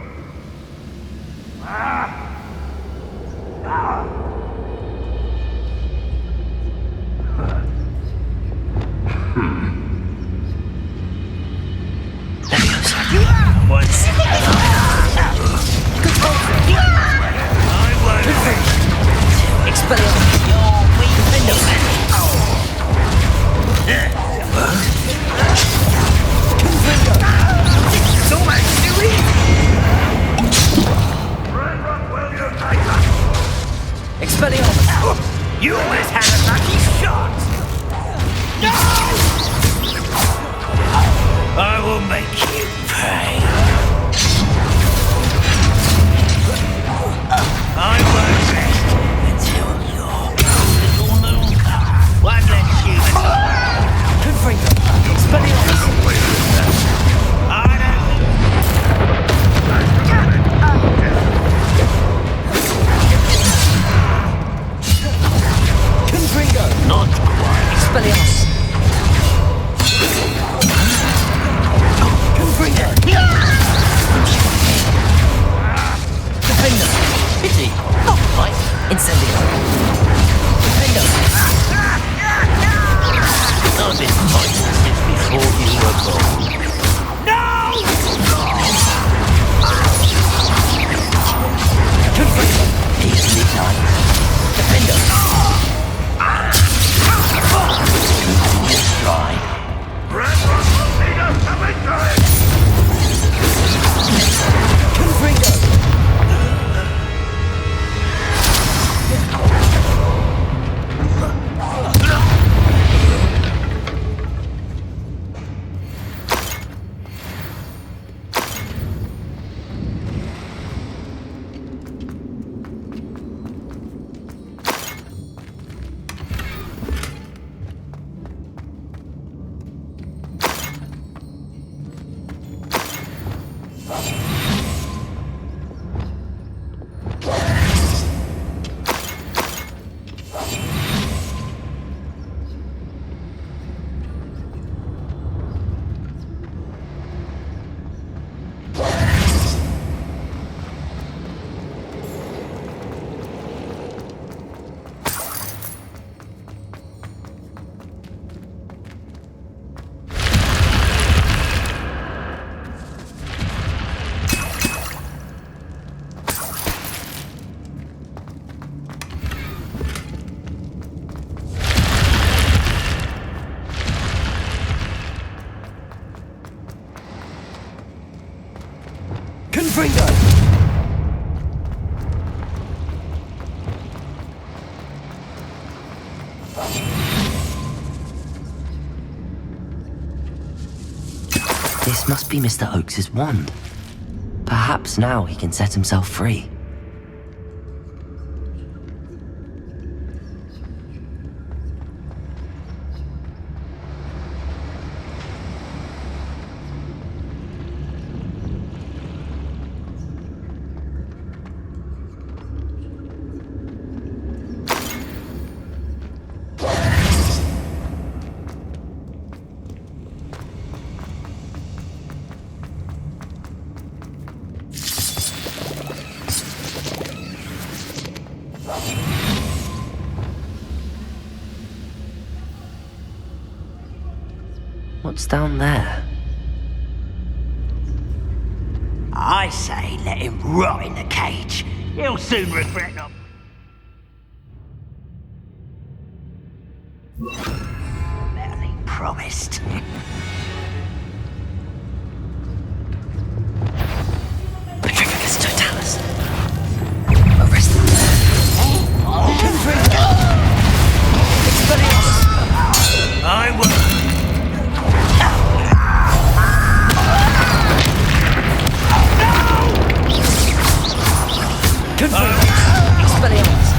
Speaker 10: You almost had a lucky shot! No! I will make you pay. I won't rest until you're little Luca. One less human.
Speaker 2: Confringo! Expelliarmus!
Speaker 10: I don't
Speaker 2: Confringo!
Speaker 10: Not quite.
Speaker 2: Expelliarmus! Confringo! Defender!
Speaker 10: Pity. Not quite.
Speaker 2: Incendio! Defender!
Speaker 10: I've been fighting since before you were born. No!
Speaker 2: Confringo!
Speaker 10: Easily done.
Speaker 2: Defender! Confringo! This must be Mr. Oakes's wand. Perhaps now he can set himself free. What's down there?
Speaker 10: I say let him rot in the cage. He'll soon regret not... Merlin promised.
Speaker 2: Petrificus totalis. Arrest him. Confringo! Expelliarmus!
Speaker 10: I will...
Speaker 2: Expelliarmus!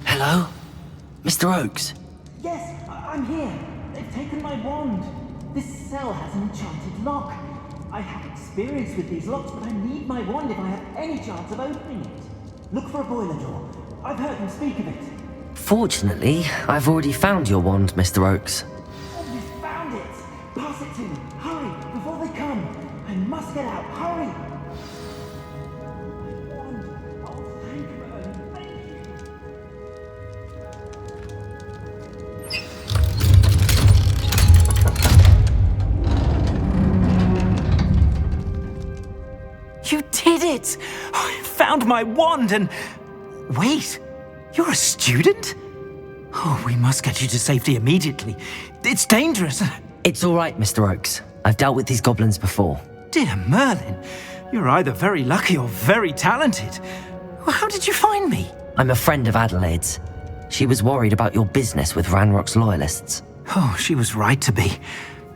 Speaker 2: Hello? Mr. Oakes?
Speaker 13: Yes, I'm here. They've taken my wand. This cell has an enchanted lock. I have experience with these locks, but I need my wand if I have any chance of opening it. Look for a boiler door. I've heard them speak of it.
Speaker 2: Fortunately, I've already found your wand, Mr. Oakes.
Speaker 13: Oh, you found it! Pass it to me. Hurry, before they come. I must get out. Hurry!
Speaker 14: You did it! I found my wand and... Wait, you're a student? Oh, we must get you to safety immediately. It's dangerous.
Speaker 2: It's all right, Mr. Oakes. I've dealt with these goblins before.
Speaker 14: Dear Merlin, you're either very lucky or very talented. Well, how did you find me?
Speaker 2: I'm a friend of Adelaide's. She was worried about your business with Ranrock's loyalists.
Speaker 14: Oh, she was right to be.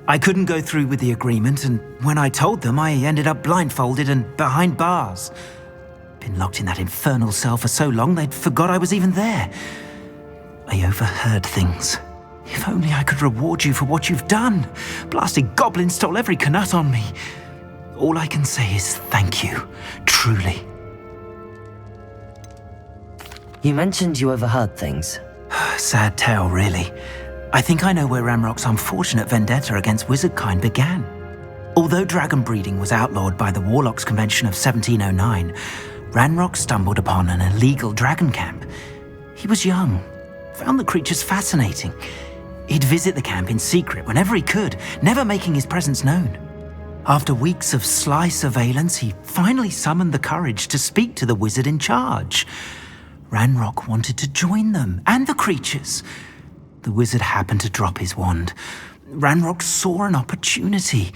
Speaker 14: I couldn't go through with the agreement, and when I told them, I ended up blindfolded and behind bars. Been locked in that infernal cell for so long, they'd forgot I was even there. I overheard things. If only I could reward you for what you've done. Blasted goblins stole every canut on me. All I can say is thank you, truly.
Speaker 2: You mentioned you overheard things.
Speaker 14: Sad tale, really. I think I know where Ranrock's unfortunate vendetta against wizardkind began. Although dragon breeding was outlawed by the Warlocks Convention of 1709, Ranrock stumbled upon an illegal dragon camp. He was young, found the creatures fascinating. He'd visit the camp in secret whenever he could, never making his presence known. After weeks of sly surveillance, he finally summoned the courage to speak to the wizard in charge. Ranrock wanted to join them, and the creatures. The wizard happened to drop his wand. Ranrock saw an opportunity.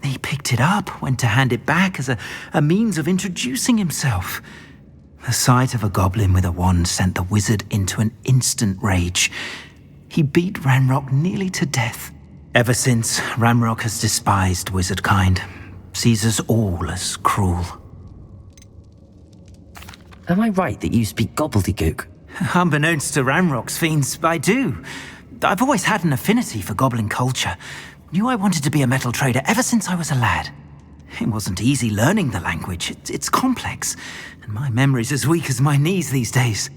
Speaker 14: He picked it up, went to hand it back as a means of introducing himself. The sight of a goblin with a wand sent the wizard into an instant rage. He beat Ranrock nearly to death. Ever since, Ranrock has despised wizardkind, sees us all as cruel.
Speaker 2: Am I right that you speak gobbledygook?
Speaker 14: Unbeknownst to Ranrock's fiends, I do. I've always had an affinity for goblin culture. Knew I wanted to be a metal trader ever since I was a lad. It wasn't easy learning the language. It's complex, and my memory's as weak as my knees these days.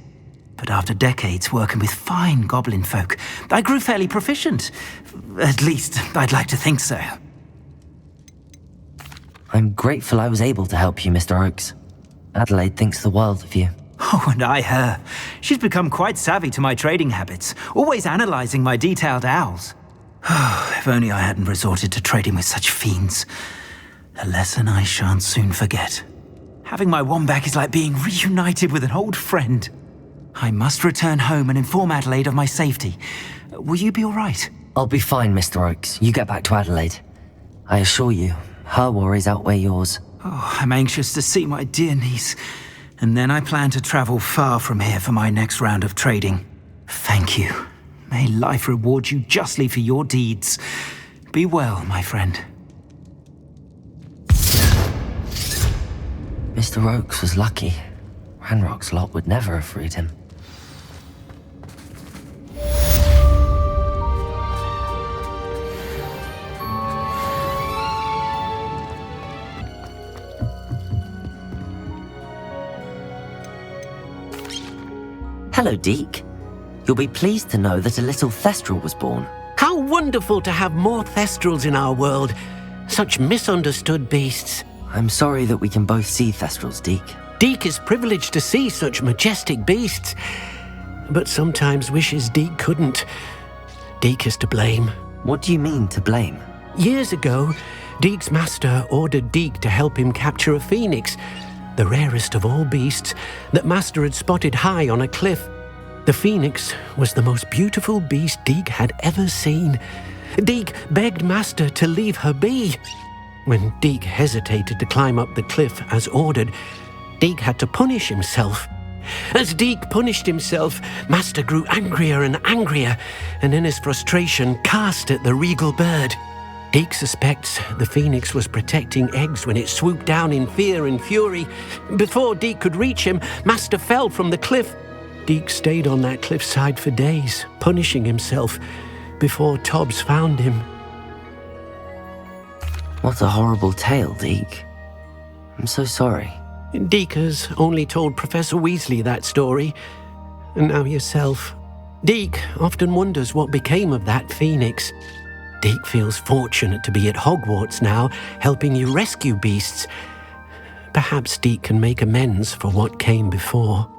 Speaker 14: But after decades working with fine goblin folk, I grew fairly proficient. At least, I'd like to think so.
Speaker 2: I'm grateful I was able to help you, Mr. Oakes. Adelaide thinks the world of you.
Speaker 14: Oh, and I her. She's become quite savvy to my trading habits, always analysing my detailed owls. If only I hadn't resorted to trading with such fiends. A lesson I shan't soon forget. Having my wand back is like being reunited with an old friend. I must return home and inform Adelaide of my safety. Will you be all right?
Speaker 2: I'll be fine, Mr. Oakes. You get back to Adelaide. I assure you, her worries outweigh yours.
Speaker 14: Oh, I'm anxious to see my dear niece. And then I plan to travel far from here for my next round of trading. Thank you. May life reward you justly for your deeds. Be well, my friend.
Speaker 2: Mr. Oakes was lucky. Ranrock's lot would never have freed him. Hello, Deke. You'll be pleased to know that a little Thestral was born.
Speaker 1: How wonderful to have more Thestrals in our world. Such misunderstood beasts.
Speaker 2: I'm sorry that we can both see Thestrals, Deke.
Speaker 1: Deke is privileged to see such majestic beasts, but sometimes wishes Deke couldn't. Deke is to blame.
Speaker 2: What do you mean, to blame?
Speaker 1: Years ago, Deke's master ordered Deke to help him capture a phoenix, the rarest of all beasts that Master had spotted high on a cliff. The phoenix was the most beautiful beast Deke had ever seen. Deke begged Master to leave her be. When Deke hesitated to climb up the cliff as ordered, Deke had to punish himself. As Deke punished himself, Master grew angrier and angrier, and in his frustration cast at the regal bird. Deke suspects the phoenix was protecting eggs when it swooped down in fear and fury. Before Deke could reach him, Master fell from the cliff. Deke stayed on that cliffside for days, punishing himself, before Tobbs found him.
Speaker 2: What a horrible tale, Deke. I'm so sorry.
Speaker 1: Deke has only told Professor Weasley that story, and now yourself. Deke often wonders what became of that phoenix. Deke feels fortunate to be at Hogwarts now, helping you rescue beasts. Perhaps Deke can make amends for what came before.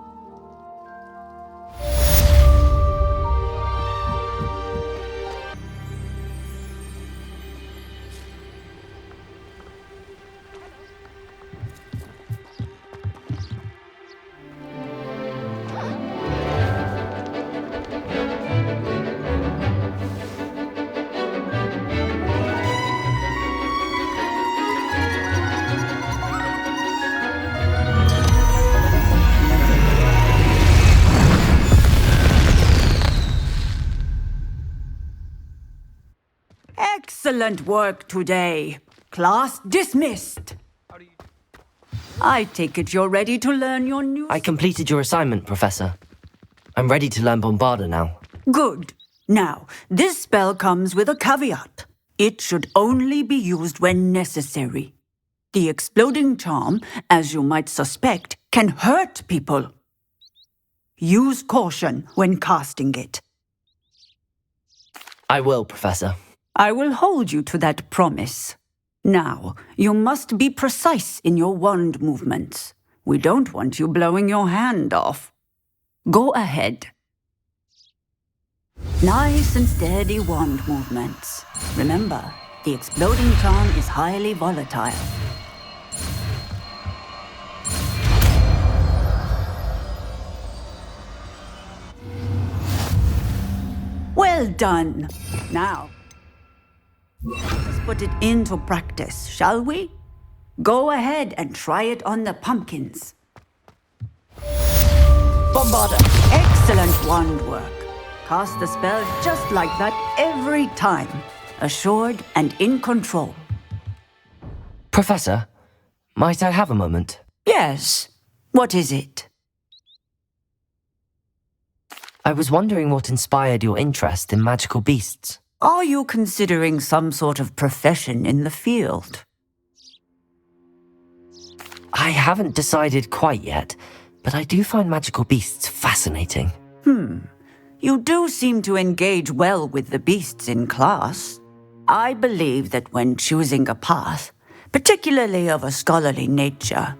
Speaker 11: Excellent work today. Class dismissed. I take it you're ready to learn your new...
Speaker 2: I completed your assignment, Professor. I'm ready to learn Bombarda now.
Speaker 11: Good. Now, this spell comes with a caveat. It should only be used when necessary. The exploding charm, as you might suspect, can hurt people. Use caution when casting it.
Speaker 2: I will, Professor.
Speaker 11: I will hold you to that promise. Now, you must be precise in your wand movements. We don't want you blowing your hand off. Go ahead. Nice and steady wand movements. Remember, the exploding charm is highly volatile. Well done. Now, let's put it into practice, shall we? Go ahead and try it on the pumpkins. Bombarda. Excellent wand work. Cast the spell just like that every time. Assured and in control.
Speaker 2: Professor, might I have a moment?
Speaker 11: Yes. What is it?
Speaker 2: I was wondering what inspired your interest in magical beasts.
Speaker 11: Are you considering some sort of profession in the field?
Speaker 2: I haven't decided quite yet, but I do find magical beasts fascinating.
Speaker 11: You do seem to engage well with the beasts in class. I believe that when choosing a path, particularly of a scholarly nature,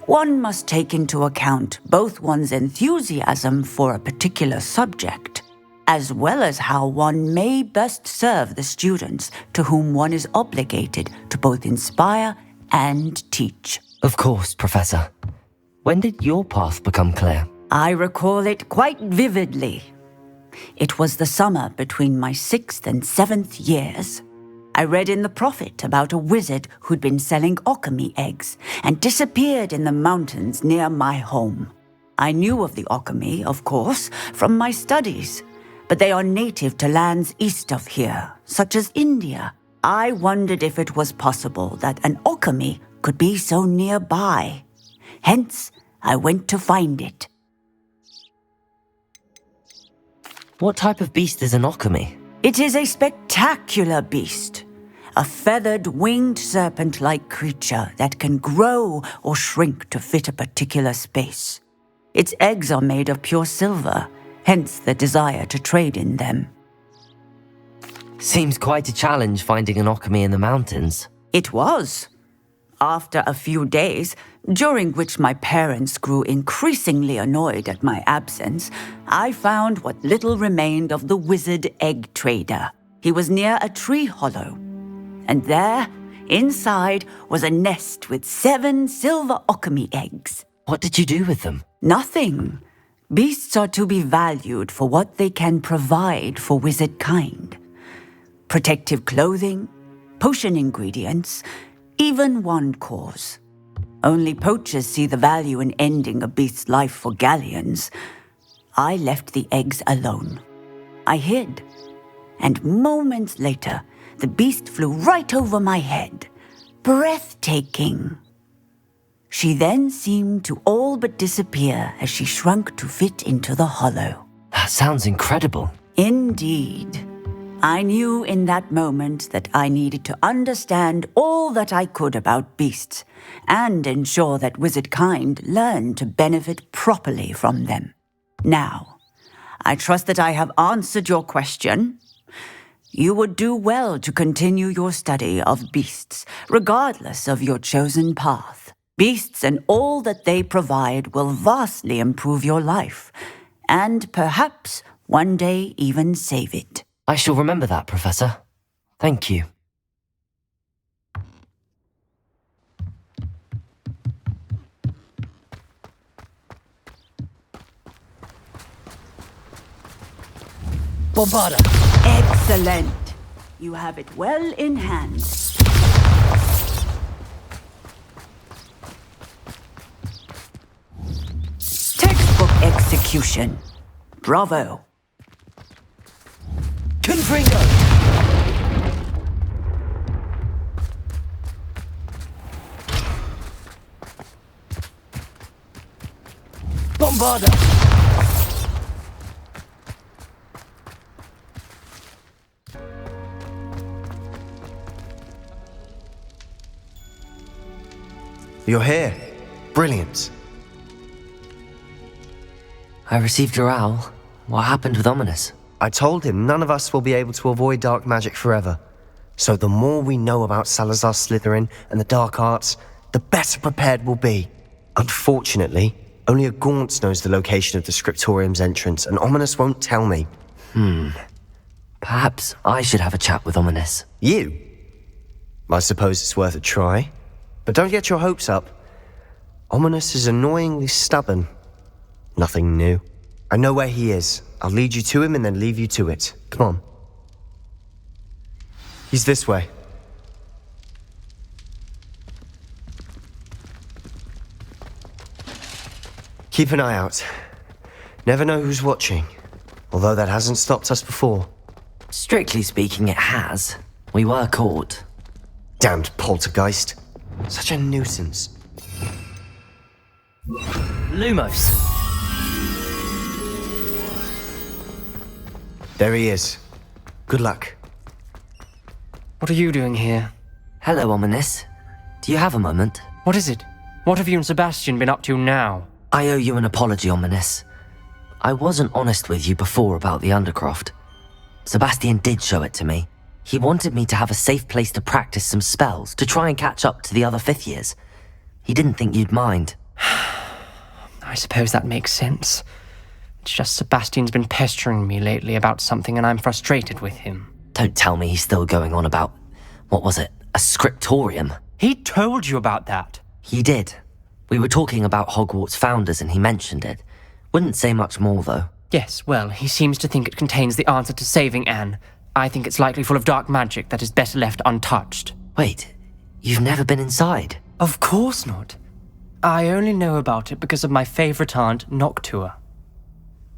Speaker 11: one must take into account both one's enthusiasm for a particular subject, as well as how one may best serve the students to whom one is obligated to both inspire and teach.
Speaker 2: Of course, Professor. When did your path become clear?
Speaker 11: I recall it quite vividly. It was the summer between my 6th and 7th years. I read in the Prophet about a wizard who'd been selling alchemy eggs and disappeared in the mountains near my home. I knew of the alchemy, of course, from my studies, but they are native to lands east of here, such as India. I wondered if it was possible that an alchemy could be so nearby. Hence, I went to find it.
Speaker 2: What type of beast is an alchemy?
Speaker 11: It is a spectacular beast. A feathered, winged serpent-like creature that can grow or shrink to fit a particular space. Its eggs are made of pure silver, hence the desire to trade in them.
Speaker 2: Seems quite a challenge finding an alchemy in the mountains.
Speaker 11: It was. After a few days, during which my parents grew increasingly annoyed at my absence, I found what little remained of the wizard egg trader. He was near a tree hollow, and there, inside, was a nest with 7 silver alchemy eggs.
Speaker 2: What did you do with them?
Speaker 11: Nothing. Beasts are to be valued for what they can provide for wizard kind. Protective clothing, potion ingredients, even wand cores. Only poachers see the value in ending a beast's life for galleons. I left the eggs alone. I hid, and moments later, the beast flew right over my head. Breathtaking. She then seemed to all but disappear as she shrunk to fit into the hollow.
Speaker 2: That sounds incredible.
Speaker 11: Indeed. I knew in that moment that I needed to understand all that I could about beasts and ensure that wizard kind learned to benefit properly from them. Now, I trust that I have answered your question. You would do well to continue your study of beasts, regardless of your chosen path. Beasts and all that they provide will vastly improve your life, and perhaps one day even save it.
Speaker 2: I shall remember that, Professor. Thank you.
Speaker 1: Bombarda!
Speaker 11: Excellent. You have it well in hand. Textbook execution. Bravo.
Speaker 1: Confringo! Bombarda!
Speaker 6: You're here. Brilliant.
Speaker 2: I received your owl. What happened with Ominous?
Speaker 6: I told him none of us will be able to avoid dark magic forever. So the more we know about Salazar Slytherin and the dark arts, the better prepared we'll be. Unfortunately, only a Gaunt knows the location of the Scriptorium's entrance, and Ominous won't tell me.
Speaker 2: Perhaps I should have a chat with Ominous.
Speaker 6: You? I suppose it's worth a try. But don't get your hopes up. Ominous is annoyingly stubborn. Nothing new. I know where he is. I'll lead you to him and then leave you to it. Come on. He's this way. Keep an eye out. Never know who's watching. Although that hasn't stopped us before.
Speaker 2: Strictly speaking, it has. We were caught.
Speaker 6: Damned poltergeist. Such a nuisance.
Speaker 2: Lumos!
Speaker 6: There he is. Good luck.
Speaker 5: What are you doing here?
Speaker 2: Hello, Ominous. Do you have a moment?
Speaker 5: What is it? What have you and Sebastian been up to now?
Speaker 2: I owe you an apology, Ominous. I wasn't honest with you before about the Undercroft. Sebastian did show it to me. He wanted me to have a safe place to practice some spells, to try and catch up to the other 5th years. He didn't think you'd mind.
Speaker 5: I suppose that makes sense. It's just Sebastian's been pestering me lately about something and I'm frustrated with him.
Speaker 2: Don't tell me he's still going on about, what was it, a scriptorium?
Speaker 5: He told you about that.
Speaker 2: He did. We were talking about Hogwarts founders and he mentioned it. Wouldn't say much more, though.
Speaker 5: Yes, well, he seems to think it contains the answer to saving Anne. I think it's likely full of dark magic that is better left untouched.
Speaker 2: Wait, you've never been inside?
Speaker 5: Of course not. I only know about it because of my favourite aunt, Noctua.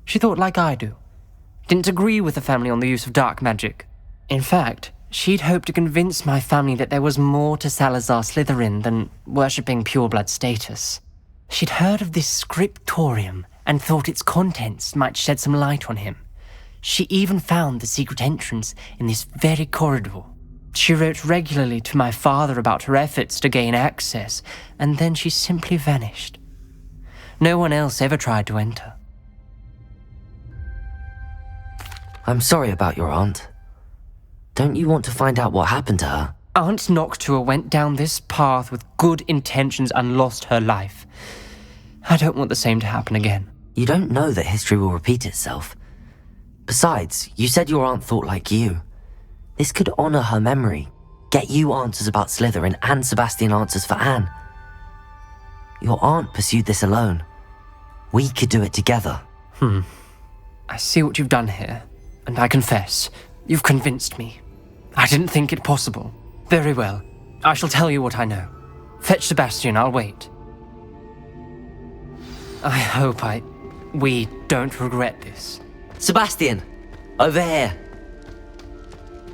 Speaker 5: She thought like I do. Didn't agree with the family on the use of dark magic. In fact, she'd hoped to convince my family that there was more to Salazar Slytherin than worshipping pureblood status. She'd heard of this scriptorium and thought its contents might shed some light on him. She even found the secret entrance in this very corridor. She wrote regularly to my father about her efforts to gain access, and then she simply vanished. No one else ever tried to enter.
Speaker 2: I'm sorry about your aunt. Don't you want to find out what happened to her?
Speaker 5: Aunt Noctua went down this path with good intentions and lost her life. I don't want the same to happen again.
Speaker 2: You don't know that history will repeat itself. Besides, you said your aunt thought like you. This could honor her memory, get you answers about Slytherin and Sebastian answers for Anne. Your aunt pursued this alone. We could do it together.
Speaker 5: I see what you've done here, and I confess, you've convinced me. I didn't think it possible. Very well, I shall tell you what I know. Fetch Sebastian, I'll wait. I hope we don't regret this.
Speaker 2: Sebastian, over here.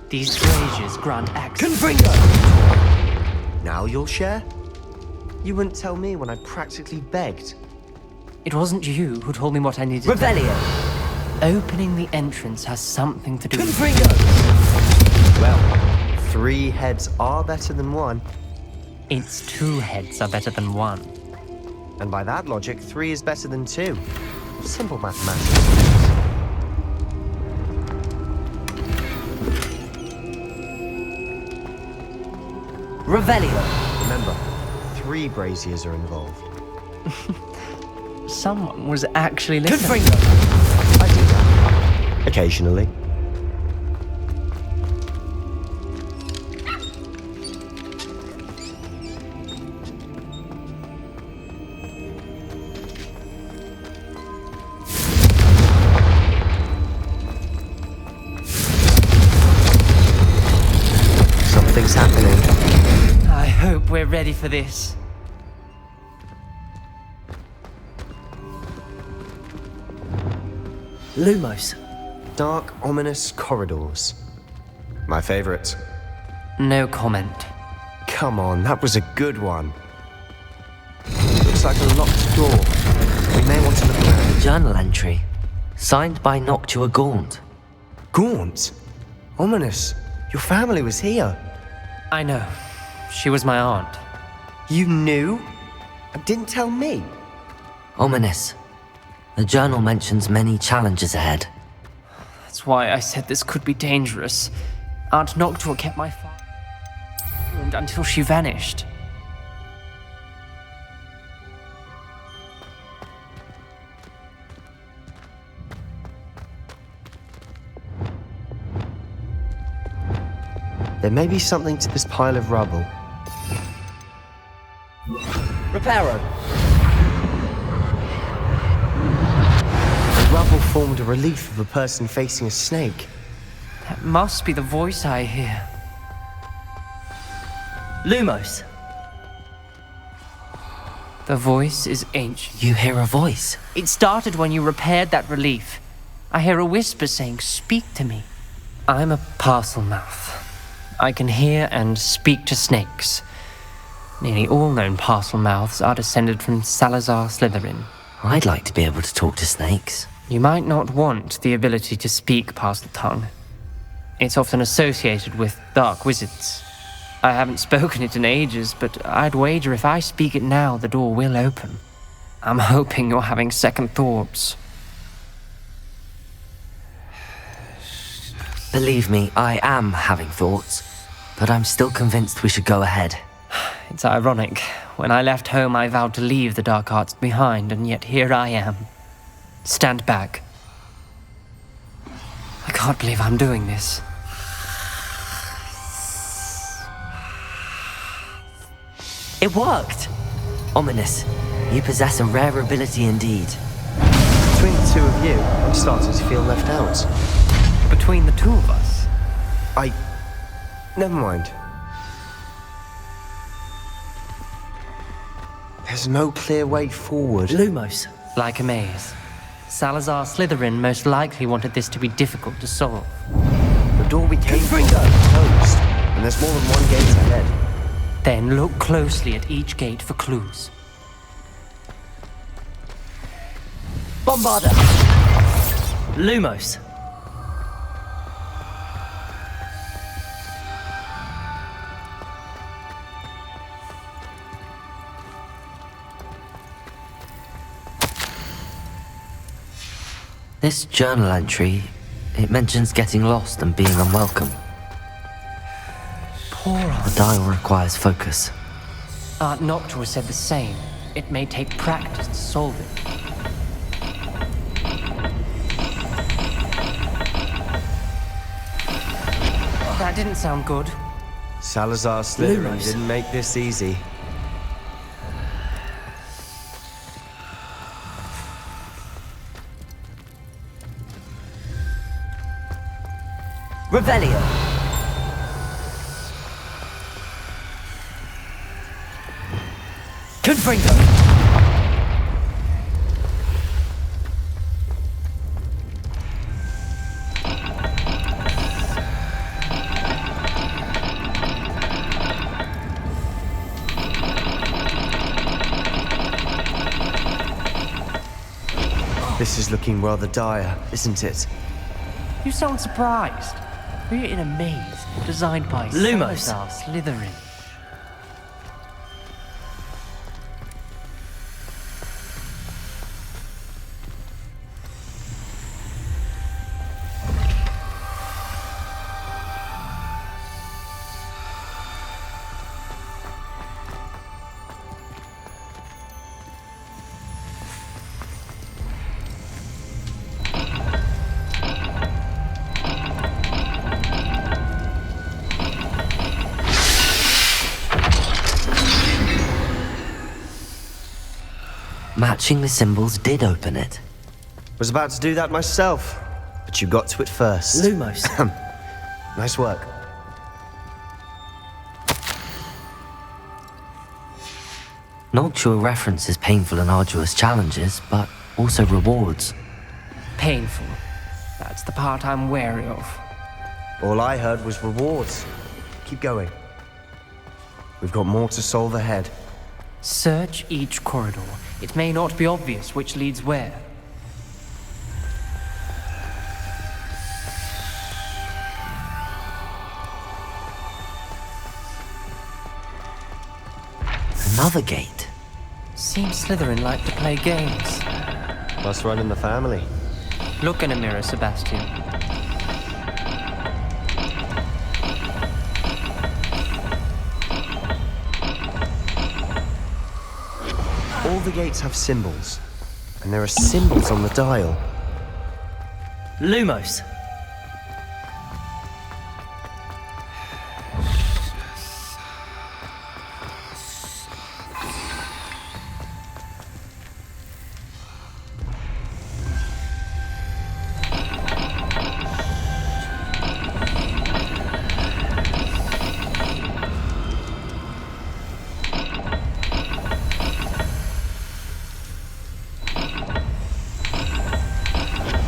Speaker 5: These wages grant access.
Speaker 6: Confringo! Now you'll share? You wouldn't tell me when I practically begged.
Speaker 5: It wasn't you who told me what I needed.
Speaker 2: Revelio!
Speaker 5: Opening the entrance has something to do with...
Speaker 6: Confringo! Well, 3 heads are better than 1.
Speaker 5: It's 2 heads are better than 1.
Speaker 6: And by that logic, 3 is better than 2. Simple mathematics.
Speaker 2: Revelio!
Speaker 6: Remember, 3 braziers are involved.
Speaker 5: Someone was actually listening.
Speaker 6: Confringo! I do that. Occasionally. Something's happening.
Speaker 5: I hope we're ready for this.
Speaker 2: Lumos.
Speaker 6: Dark, ominous corridors. My favorite.
Speaker 5: No comment.
Speaker 6: Come on, that was a good one. Looks like a locked door. We may want to look around.
Speaker 2: Journal entry. Signed by Noctua Gaunt.
Speaker 6: Gaunt? Ominous. Your family was here.
Speaker 5: I know. She was my aunt.
Speaker 6: You knew? And didn't tell me?
Speaker 2: Ominous. The journal mentions many challenges ahead.
Speaker 5: That's why I said this could be dangerous. Aunt Noctua kept my father informed until she vanished.
Speaker 6: There may be something to this pile of rubble.
Speaker 2: Reparo!
Speaker 6: The rubble formed a relief of a person facing a snake.
Speaker 5: That must be the voice I hear.
Speaker 2: Lumos!
Speaker 5: The voice is ancient.
Speaker 2: You hear a voice?
Speaker 5: It started when you repaired that relief. I hear a whisper saying, "Speak to me." I'm a parcel mouth. I can hear and speak to snakes. Nearly all known parcel mouths are descended from Salazar Slytherin.
Speaker 2: I'd like to be able to talk to snakes.
Speaker 5: You might not want the ability to speak parcel tongue. It's often associated with dark wizards. I haven't spoken it in ages, but I'd wager if I speak it now, the door will open. I'm hoping you're having second thoughts.
Speaker 2: Believe me, I am having thoughts, but I'm still convinced we should go ahead.
Speaker 5: It's ironic. When I left home, I vowed to leave the dark arts behind, and yet here I am. Stand back. I can't believe I'm doing this.
Speaker 2: It worked! Ominous, you possess a rare ability indeed.
Speaker 6: Between the two of you, I'm starting to feel left out.
Speaker 5: Between the two of us?
Speaker 6: Never mind. There's no clear way forward.
Speaker 2: Lumos.
Speaker 5: Like a maze. Salazar Slytherin most likely wanted this to be difficult to solve.
Speaker 6: The door we came from is closed, and there's more than one gate ahead.
Speaker 5: Then look closely at each gate for clues.
Speaker 2: Bombarder! Lumos. This journal entry, it mentions getting lost and being unwelcome.
Speaker 5: Poor
Speaker 2: The dial requires focus.
Speaker 5: Aunt Noctua said the same. It may take practice to solve it. That didn't sound good.
Speaker 6: Salazar Slytherin
Speaker 2: Lumos.
Speaker 6: didn't make this easy.
Speaker 2: Revelio. Confringo.
Speaker 6: This is looking rather dire, isn't it?
Speaker 5: You sound surprised. We're in a maze designed by
Speaker 2: Lumos.
Speaker 5: Salazar Slytherin.
Speaker 2: Matching the symbols did open it.
Speaker 6: Was about to do that myself, but you got to it first.
Speaker 2: Lumos.
Speaker 6: Nice work.
Speaker 2: Noctua references painful and arduous challenges, but also rewards.
Speaker 5: Painful. That's the part I'm wary of.
Speaker 6: All I heard was rewards. Keep going. We've got more to solve ahead.
Speaker 5: Search each corridor. It may not be obvious which leads where.
Speaker 2: Another gate.
Speaker 5: Seems Slytherin like to play games.
Speaker 6: Must run in the family.
Speaker 5: Look in a mirror, Sebastian.
Speaker 6: All the gates have symbols, and there are symbols on the dial.
Speaker 2: Lumos.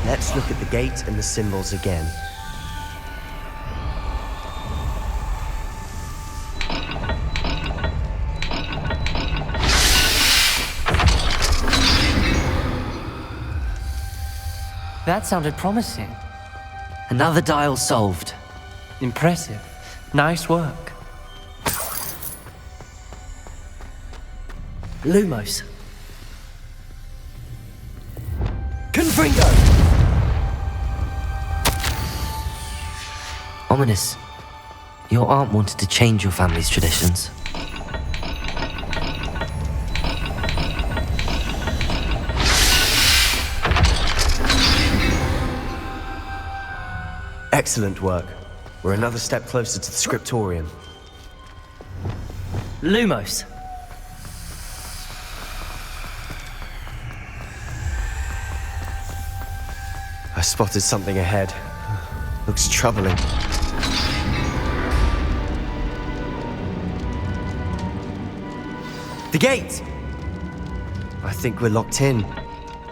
Speaker 6: Let's look at the gate and the symbols again.
Speaker 5: That sounded promising.
Speaker 2: Another dial solved.
Speaker 5: Impressive. Nice work.
Speaker 2: Lumos. Confringo! Ominous. Your aunt wanted to change your family's traditions.
Speaker 6: Excellent work. We're another step closer to the scriptorium.
Speaker 5: Lumos.
Speaker 6: I spotted something ahead. Looks troubling. The gate! I think we're locked in.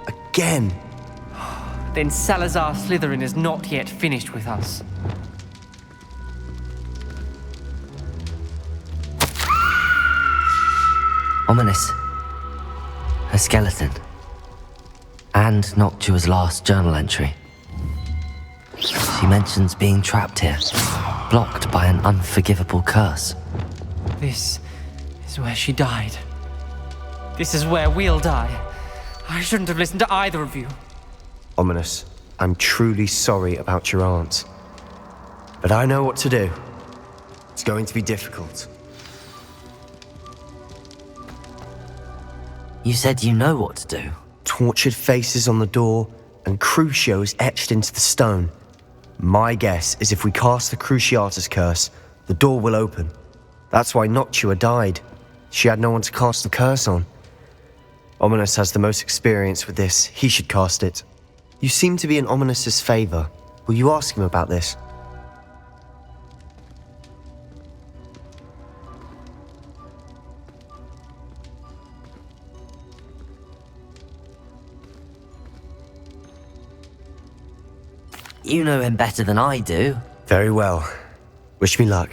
Speaker 6: Again.
Speaker 5: Then Salazar Slytherin is not yet finished with us.
Speaker 2: Ominous. A skeleton. And Noctua's last journal entry. She mentions being trapped here, blocked by an unforgivable curse.
Speaker 5: This is where she died. This is where we'll die. I shouldn't have listened to either of you.
Speaker 6: Ominous, I'm truly sorry about your aunt. But I know what to do. It's going to be difficult.
Speaker 2: You said you know what to do.
Speaker 6: Tortured faces on the door, and Crucio is etched into the stone. My guess is if we cast the Cruciatus curse, the door will open. That's why Noctua died. She had no one to cast the curse on. Ominous has the most experience with this. He should cast it. You seem to be in Ominous's favor. Will you ask him about this?
Speaker 2: You know him better than I do.
Speaker 6: Very well. Wish me luck.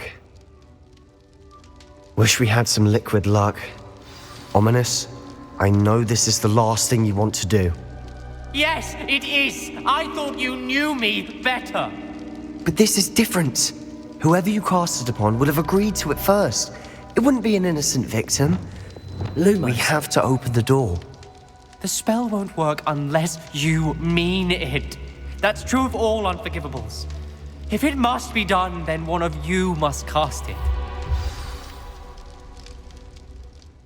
Speaker 6: Wish we had some liquid luck. Ominous, I know this is the last thing you want to do.
Speaker 5: Yes, it is. I thought you knew me better.
Speaker 6: But this is different. Whoever you cast it upon would have agreed to it first. It wouldn't be an innocent victim.
Speaker 5: Lumos.
Speaker 6: We have to open the door.
Speaker 5: The spell won't work unless you mean it. That's true of all unforgivables. If it must be done, then one of you must cast it.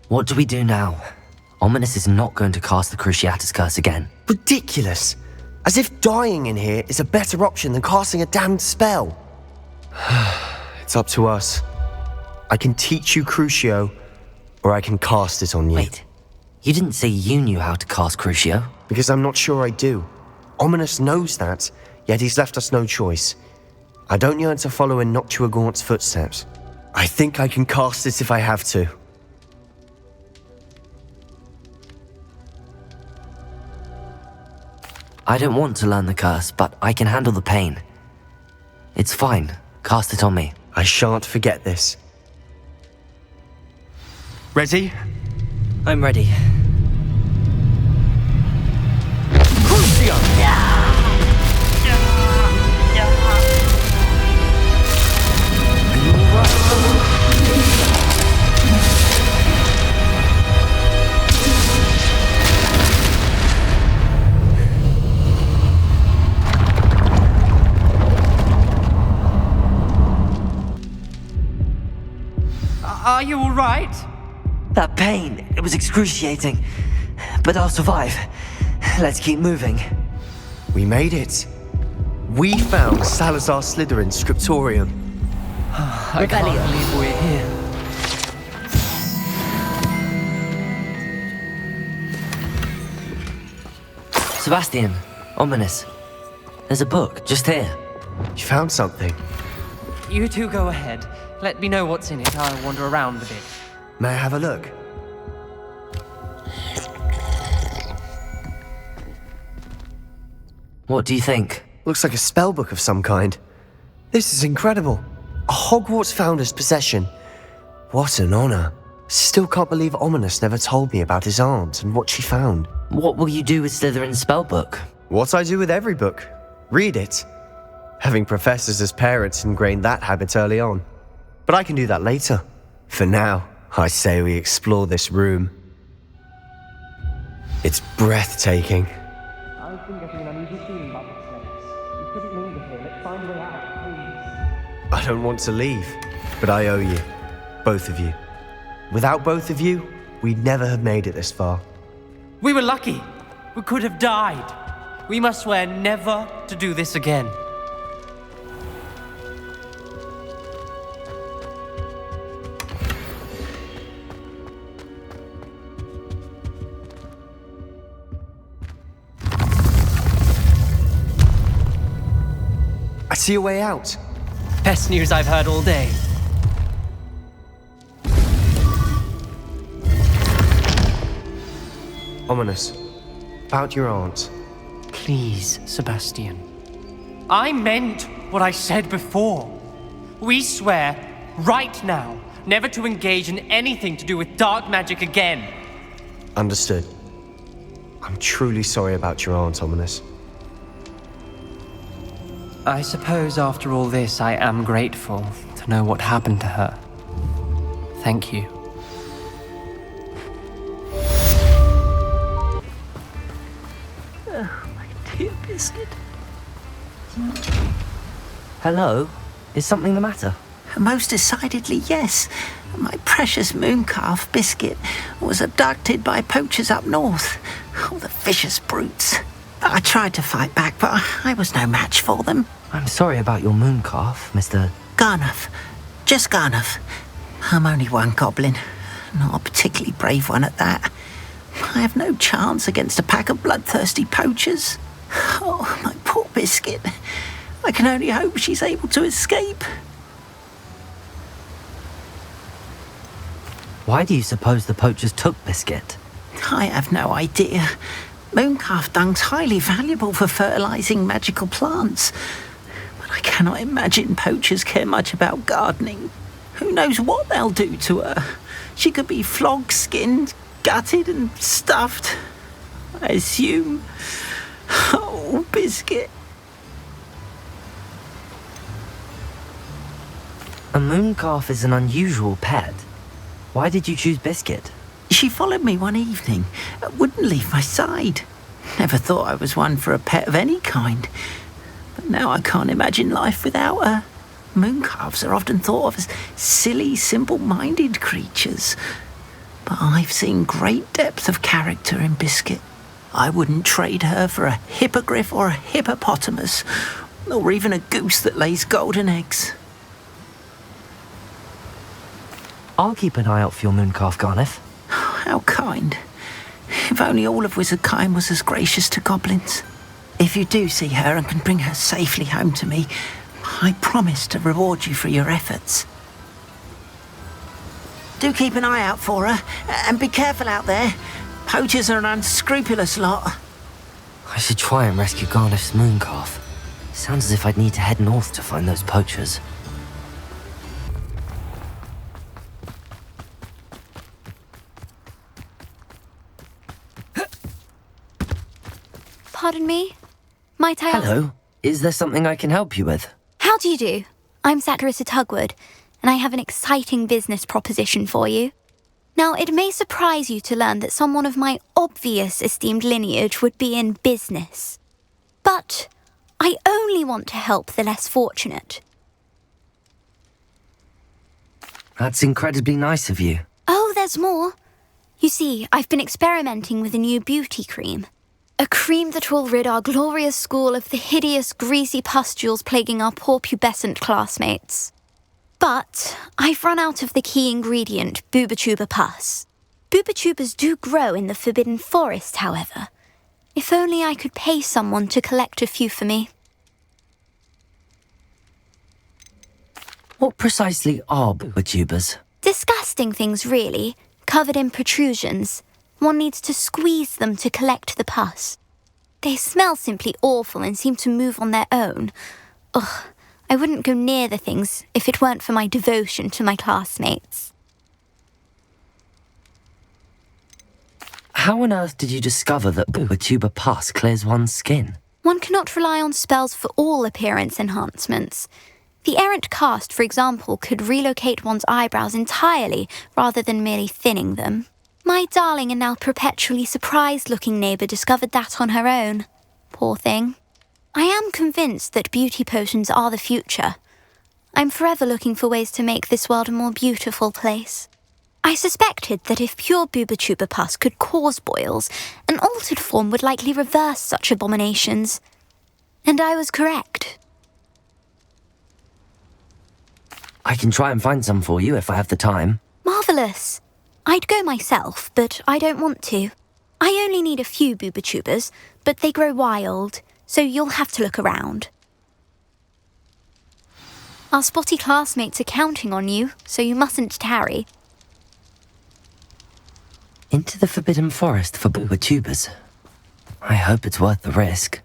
Speaker 2: What do we do now? Ominous is not going to cast the Cruciatus curse again.
Speaker 6: Ridiculous. As if dying in here is a better option than casting a damned spell. It's up to us. I can teach you Crucio, or I can cast it on you.
Speaker 2: Wait, you didn't say you knew how to cast Crucio?
Speaker 6: Because I'm not sure I do. Ominous knows that, yet he's left us no choice. I don't yearn to follow in Noctua Gaunt's footsteps. I think I can cast it if I have to.
Speaker 2: I don't want to learn the curse, but I can handle the pain. It's fine. Cast it on me.
Speaker 6: I shan't forget this.
Speaker 5: Ready?
Speaker 2: I'm ready.
Speaker 5: Are you all right?
Speaker 2: That pain, it was excruciating. But I'll survive. Let's keep moving.
Speaker 6: We made it. We found Salazar Slytherin's scriptorium.
Speaker 5: I can't believe we're here.
Speaker 2: Sebastian, Ominous. There's a book, just here.
Speaker 6: You found something?
Speaker 5: You two go ahead. Let me know what's in it. I'll wander around a bit.
Speaker 6: May I have a look?
Speaker 2: What do you think?
Speaker 6: Looks like a spellbook of some kind. This is incredible. A Hogwarts founder's possession. What an honor. Still can't believe Ominous never told me about his aunt and what she found.
Speaker 2: What will you do with Slytherin's spellbook?
Speaker 6: What I do with every book. Read it. Having professors as parents ingrained that habit early on. But I can do that later. For now, I say we explore this room. It's breathtaking.
Speaker 13: I've been getting an uneasy feeling about this place. We couldn't linger here. Let's find a way out, please.
Speaker 6: I don't want to leave, but I owe you. Both of you. Without both of you, we'd never have made it this far.
Speaker 5: We were lucky. We could have died. We must swear never to do this again.
Speaker 6: see a way out.
Speaker 5: Best news I've heard all day.
Speaker 6: Ominous. About your aunt.
Speaker 5: Please, Sebastian. I meant what I said before. We swear, right now, never to engage in anything to do with dark magic again.
Speaker 6: Understood. I'm truly sorry about your aunt, Ominous.
Speaker 5: I suppose after all this, I am grateful to know what happened to her. Thank you.
Speaker 2: Oh, my dear Biscuit. Hello? Is something the matter?
Speaker 14: Most decidedly, yes. My precious mooncalf, Biscuit, was abducted by poachers up north. Oh, the vicious brutes. I tried to fight back, but I was no match for them.
Speaker 2: I'm sorry about your mooncalf, Mr.
Speaker 14: Garnuff. Just Garnuff. I'm only one goblin. Not a particularly brave one at that. I have no chance against a pack of bloodthirsty poachers. Oh, my poor Biscuit. I can only hope she's able to escape.
Speaker 2: Why do you suppose the poachers took Biscuit?
Speaker 14: I have no idea. Mooncalf dung's highly valuable for fertilizing magical plants. But I cannot imagine poachers care much about gardening. Who knows what they'll do to her? She could be flogged, skinned, gutted and stuffed. I assume. Oh, Biscuit.
Speaker 2: A mooncalf is an unusual pet. Why did you choose Biscuit?
Speaker 14: She followed me one evening, wouldn't leave my side. Never thought I was one for a pet of any kind. But now I can't imagine life without her. Mooncalves are often thought of as silly, simple-minded creatures. But I've seen great depth of character in Biscuit. I wouldn't trade her for a hippogriff or a hippopotamus, or even a goose that lays golden eggs.
Speaker 2: I'll keep an eye out for your mooncalf, Garniff.
Speaker 14: How kind. If only all of Wizardkind was as gracious to goblins. If you do see her and can bring her safely home to me, I promise to reward you for your efforts. Do keep an eye out for her, and be careful out there. Poachers are an unscrupulous lot.
Speaker 2: I should try and rescue Garniff's mooncalf. Sounds as if I'd need to head north to find those poachers.
Speaker 12: Pardon me? Might I...
Speaker 2: Hello. Is there something I can help you with?
Speaker 12: How do you do? I'm Satirissa Tugwood, and I have an exciting business proposition for you. Now, it may surprise you to learn that someone of my obvious esteemed lineage would be in business. But I only want to help the less fortunate.
Speaker 2: That's incredibly nice of you.
Speaker 12: Oh, there's more. You see, I've been experimenting with a new beauty cream. A cream that will rid our glorious school of the hideous, greasy pustules plaguing our poor pubescent classmates. But I've run out of the key ingredient, Booba-Tuba pus. Booba-Tubas do grow in the Forbidden Forest, however. If only I could pay someone to collect a few for me.
Speaker 2: What precisely are Booba-Tubas?
Speaker 12: Disgusting things, really, covered in protrusions. One needs to squeeze them to collect the pus. They smell simply awful and seem to move on their own. Ugh, I wouldn't go near the things if it weren't for my devotion to my classmates.
Speaker 2: How on earth did you discover that Booba-Tuba pus clears one's skin?
Speaker 12: One cannot rely on spells for all appearance enhancements. The errant cast, for example, could relocate one's eyebrows entirely rather than merely thinning them. My darling and now perpetually surprised-looking neighbour discovered that on her own. Poor thing. I am convinced that beauty potions are the future. I'm forever looking for ways to make this world a more beautiful place. I suspected that if pure Booba-Tuba pus could cause boils, an altered form would likely reverse such abominations. And I was correct.
Speaker 2: I can try and find some for you if I have the time.
Speaker 12: Marvellous. I'd go myself, but I don't want to. I only need a few Booba-Tubas, but they grow wild, so you'll have to look around. Our spotty classmates are counting on you, so you mustn't tarry.
Speaker 2: Into the Forbidden Forest for boober-tubers. I hope it's worth the risk.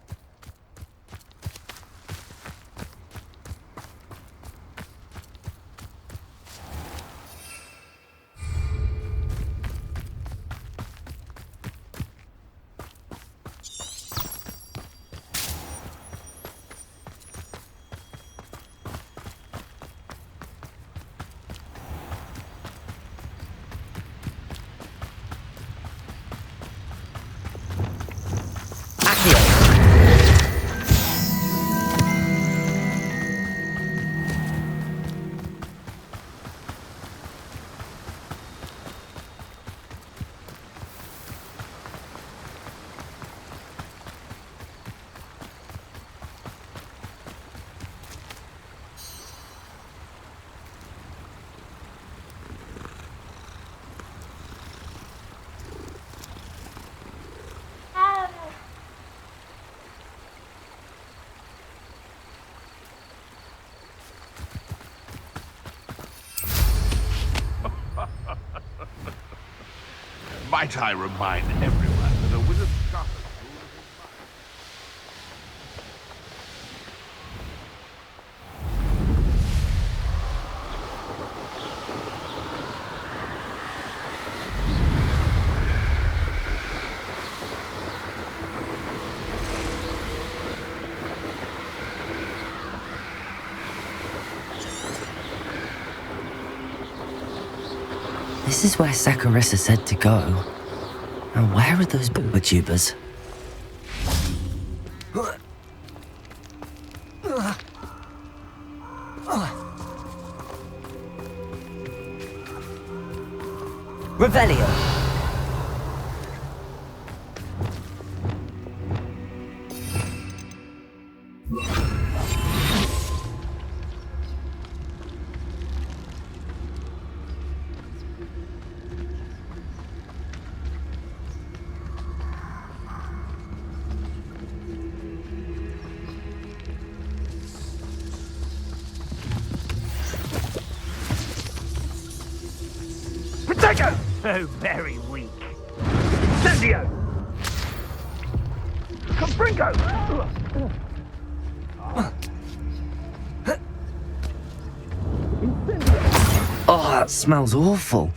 Speaker 9: Might I remind everyone that a wizard's sharpest tool is
Speaker 2: This is where Saccharissa said to go. Now where are those boober-tubers? Revelio!
Speaker 13: Potato! Oh, very weak. Incendio! Compringo!
Speaker 2: Oh, that smells awful.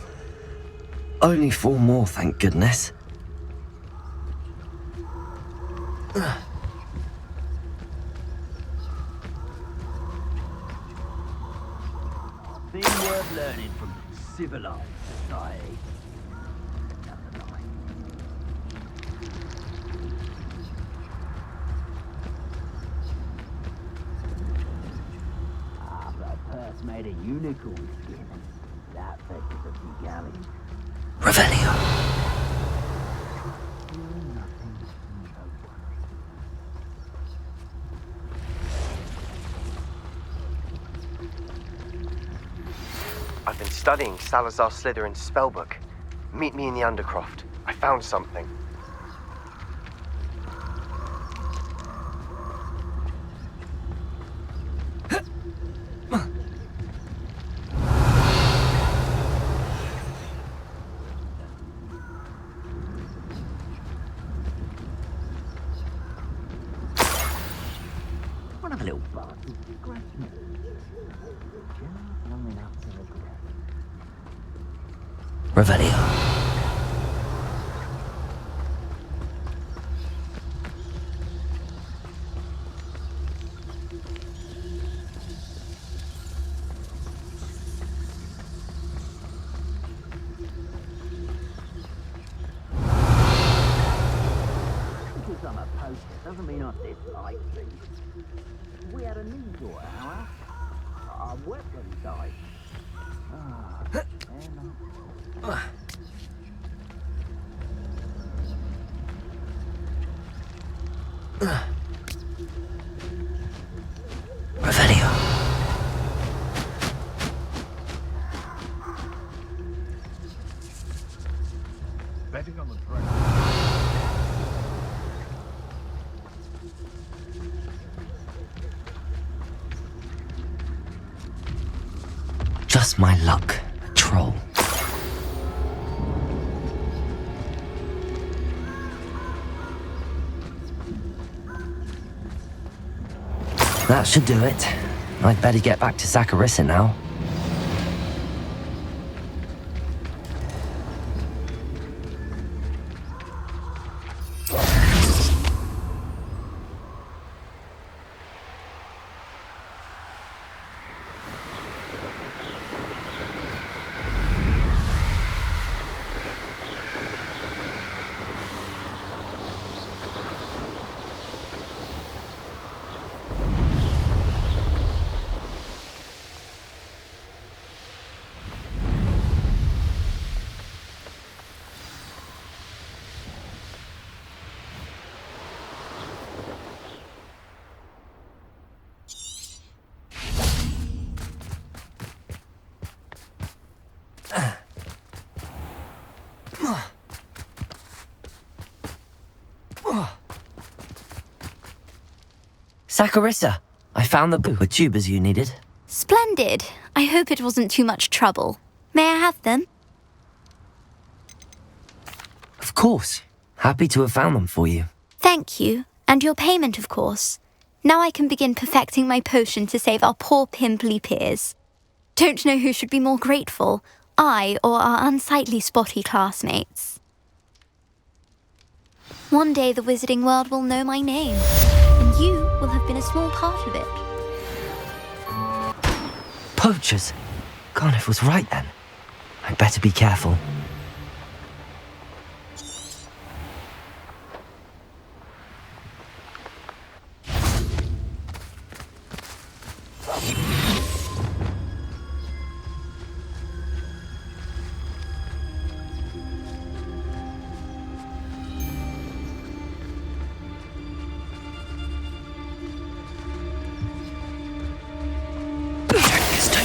Speaker 2: Only 4 more, thank goodness.
Speaker 13: Thing worth learning from civilized society. But a purse made of unicorn skin. That fetches a few galleys.
Speaker 2: Revelio!
Speaker 6: I've been studying Salazar Slytherin's spellbook. Meet me in the Undercroft. I found something.
Speaker 13: One of a little bastard scratch me. Long enough to regret.
Speaker 2: Revelio.
Speaker 13: Because I'm a poacher doesn't mean I dislike things. We had a need for our house. Our weapon died.
Speaker 2: Revelio.
Speaker 9: betting on the track.
Speaker 2: Just my luck. A troll. That should do it. I'd better get back to Saccharissa now. Saccharissa, I found the with tubers you needed.
Speaker 12: Splendid. I hope it wasn't too much trouble. May I have them?
Speaker 2: Of course. Happy to have found them for you.
Speaker 12: Thank you. And your payment, of course. Now I can begin perfecting my potion to save our poor pimply peers. Don't know who should be more grateful, I or our unsightly spotty classmates. One day the wizarding world will know my name, and you will have been a small part of it.
Speaker 2: Poachers? Garniff was right then. I'd better be careful.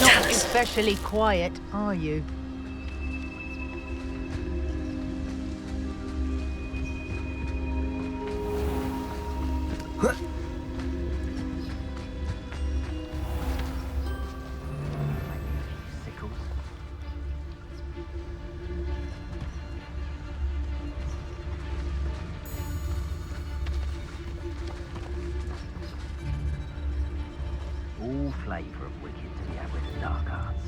Speaker 15: Not especially quiet, are you?
Speaker 10: All flavour of wicked to be had with the dark arts.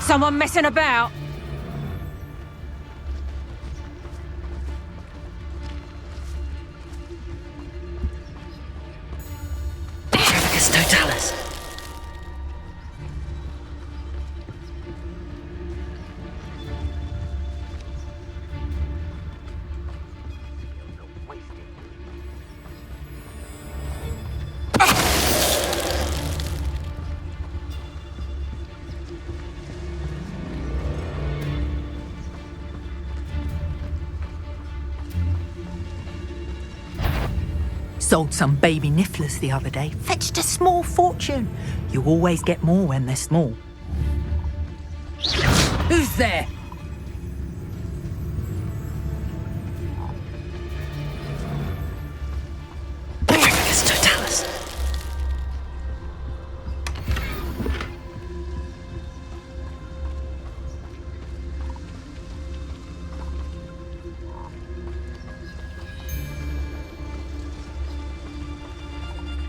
Speaker 3: Someone messing about?
Speaker 10: Totalis.
Speaker 15: Sold some baby nifflers the other day. Fetched a small fortune. You always get more when they're small. Who's there?
Speaker 10: Totalis.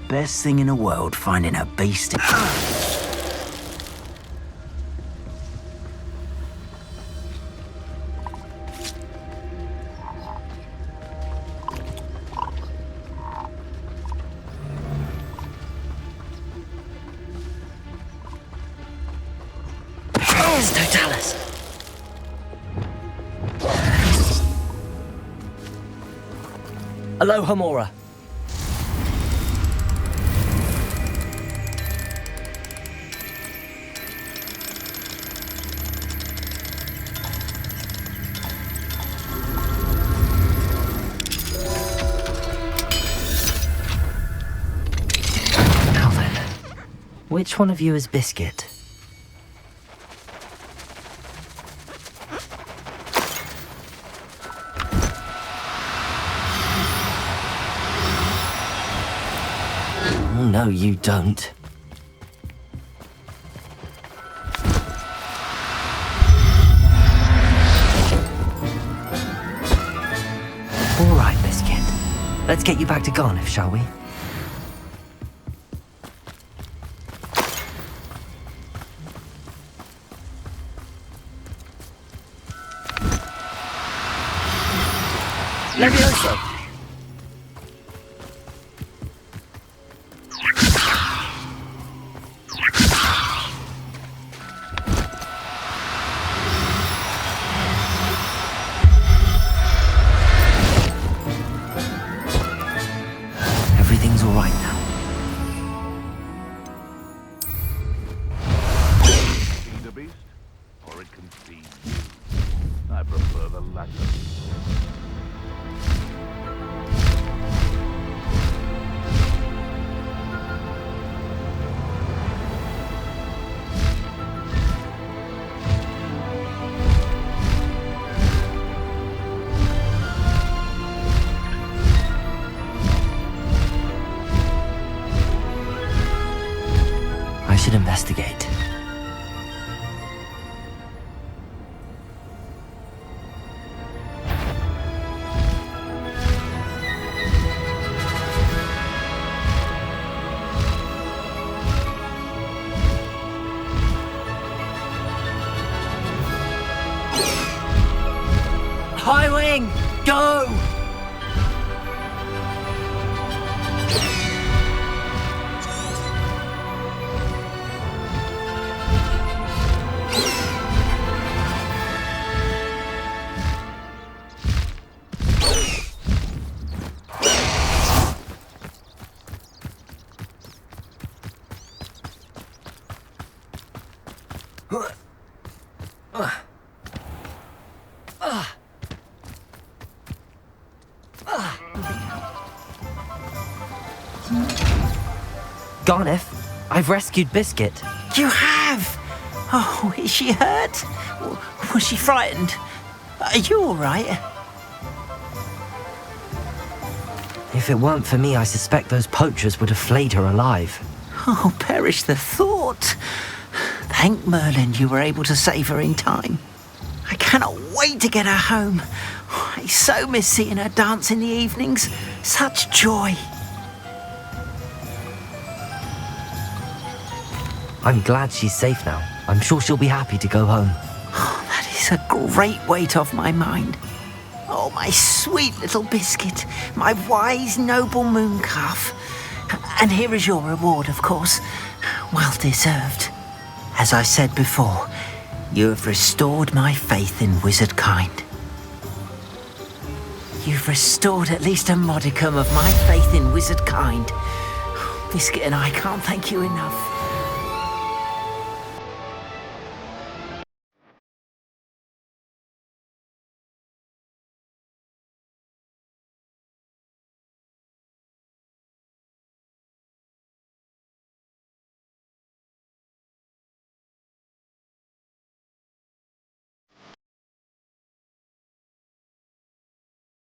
Speaker 14: Best thing in the world, finding a beast.
Speaker 10: Totalis.
Speaker 2: Aloha, Mora. Which one of you is Biscuit? No, you don't. All right, Biscuit. Let's get you back to Garniff, shall we? Levioso! Everything's all right now.
Speaker 16: Feed a beast, or it can feed you. I prefer the latter.
Speaker 2: I should investigate. High Wing, go! Garniff, I've rescued Biscuit.
Speaker 14: You have? Oh, is she hurt? Was she frightened? Are you all right?
Speaker 2: If it weren't for me, I suspect those poachers would have flayed her alive.
Speaker 14: Oh, perish the thought. Thank Merlin you were able to save her in time. I cannot wait to get her home. I so miss seeing her dance in the evenings. Such joy.
Speaker 2: I'm glad she's safe now. I'm sure she'll be happy to go home.
Speaker 14: Oh, that is a great weight off my mind. Oh, my sweet little Biscuit, my wise, noble moon calf. And here is your reward, of course. Well deserved. As I said before, you have restored my faith in wizard kind. You've restored at least a modicum of my faith in wizard kind. Biscuit and I can't thank you enough.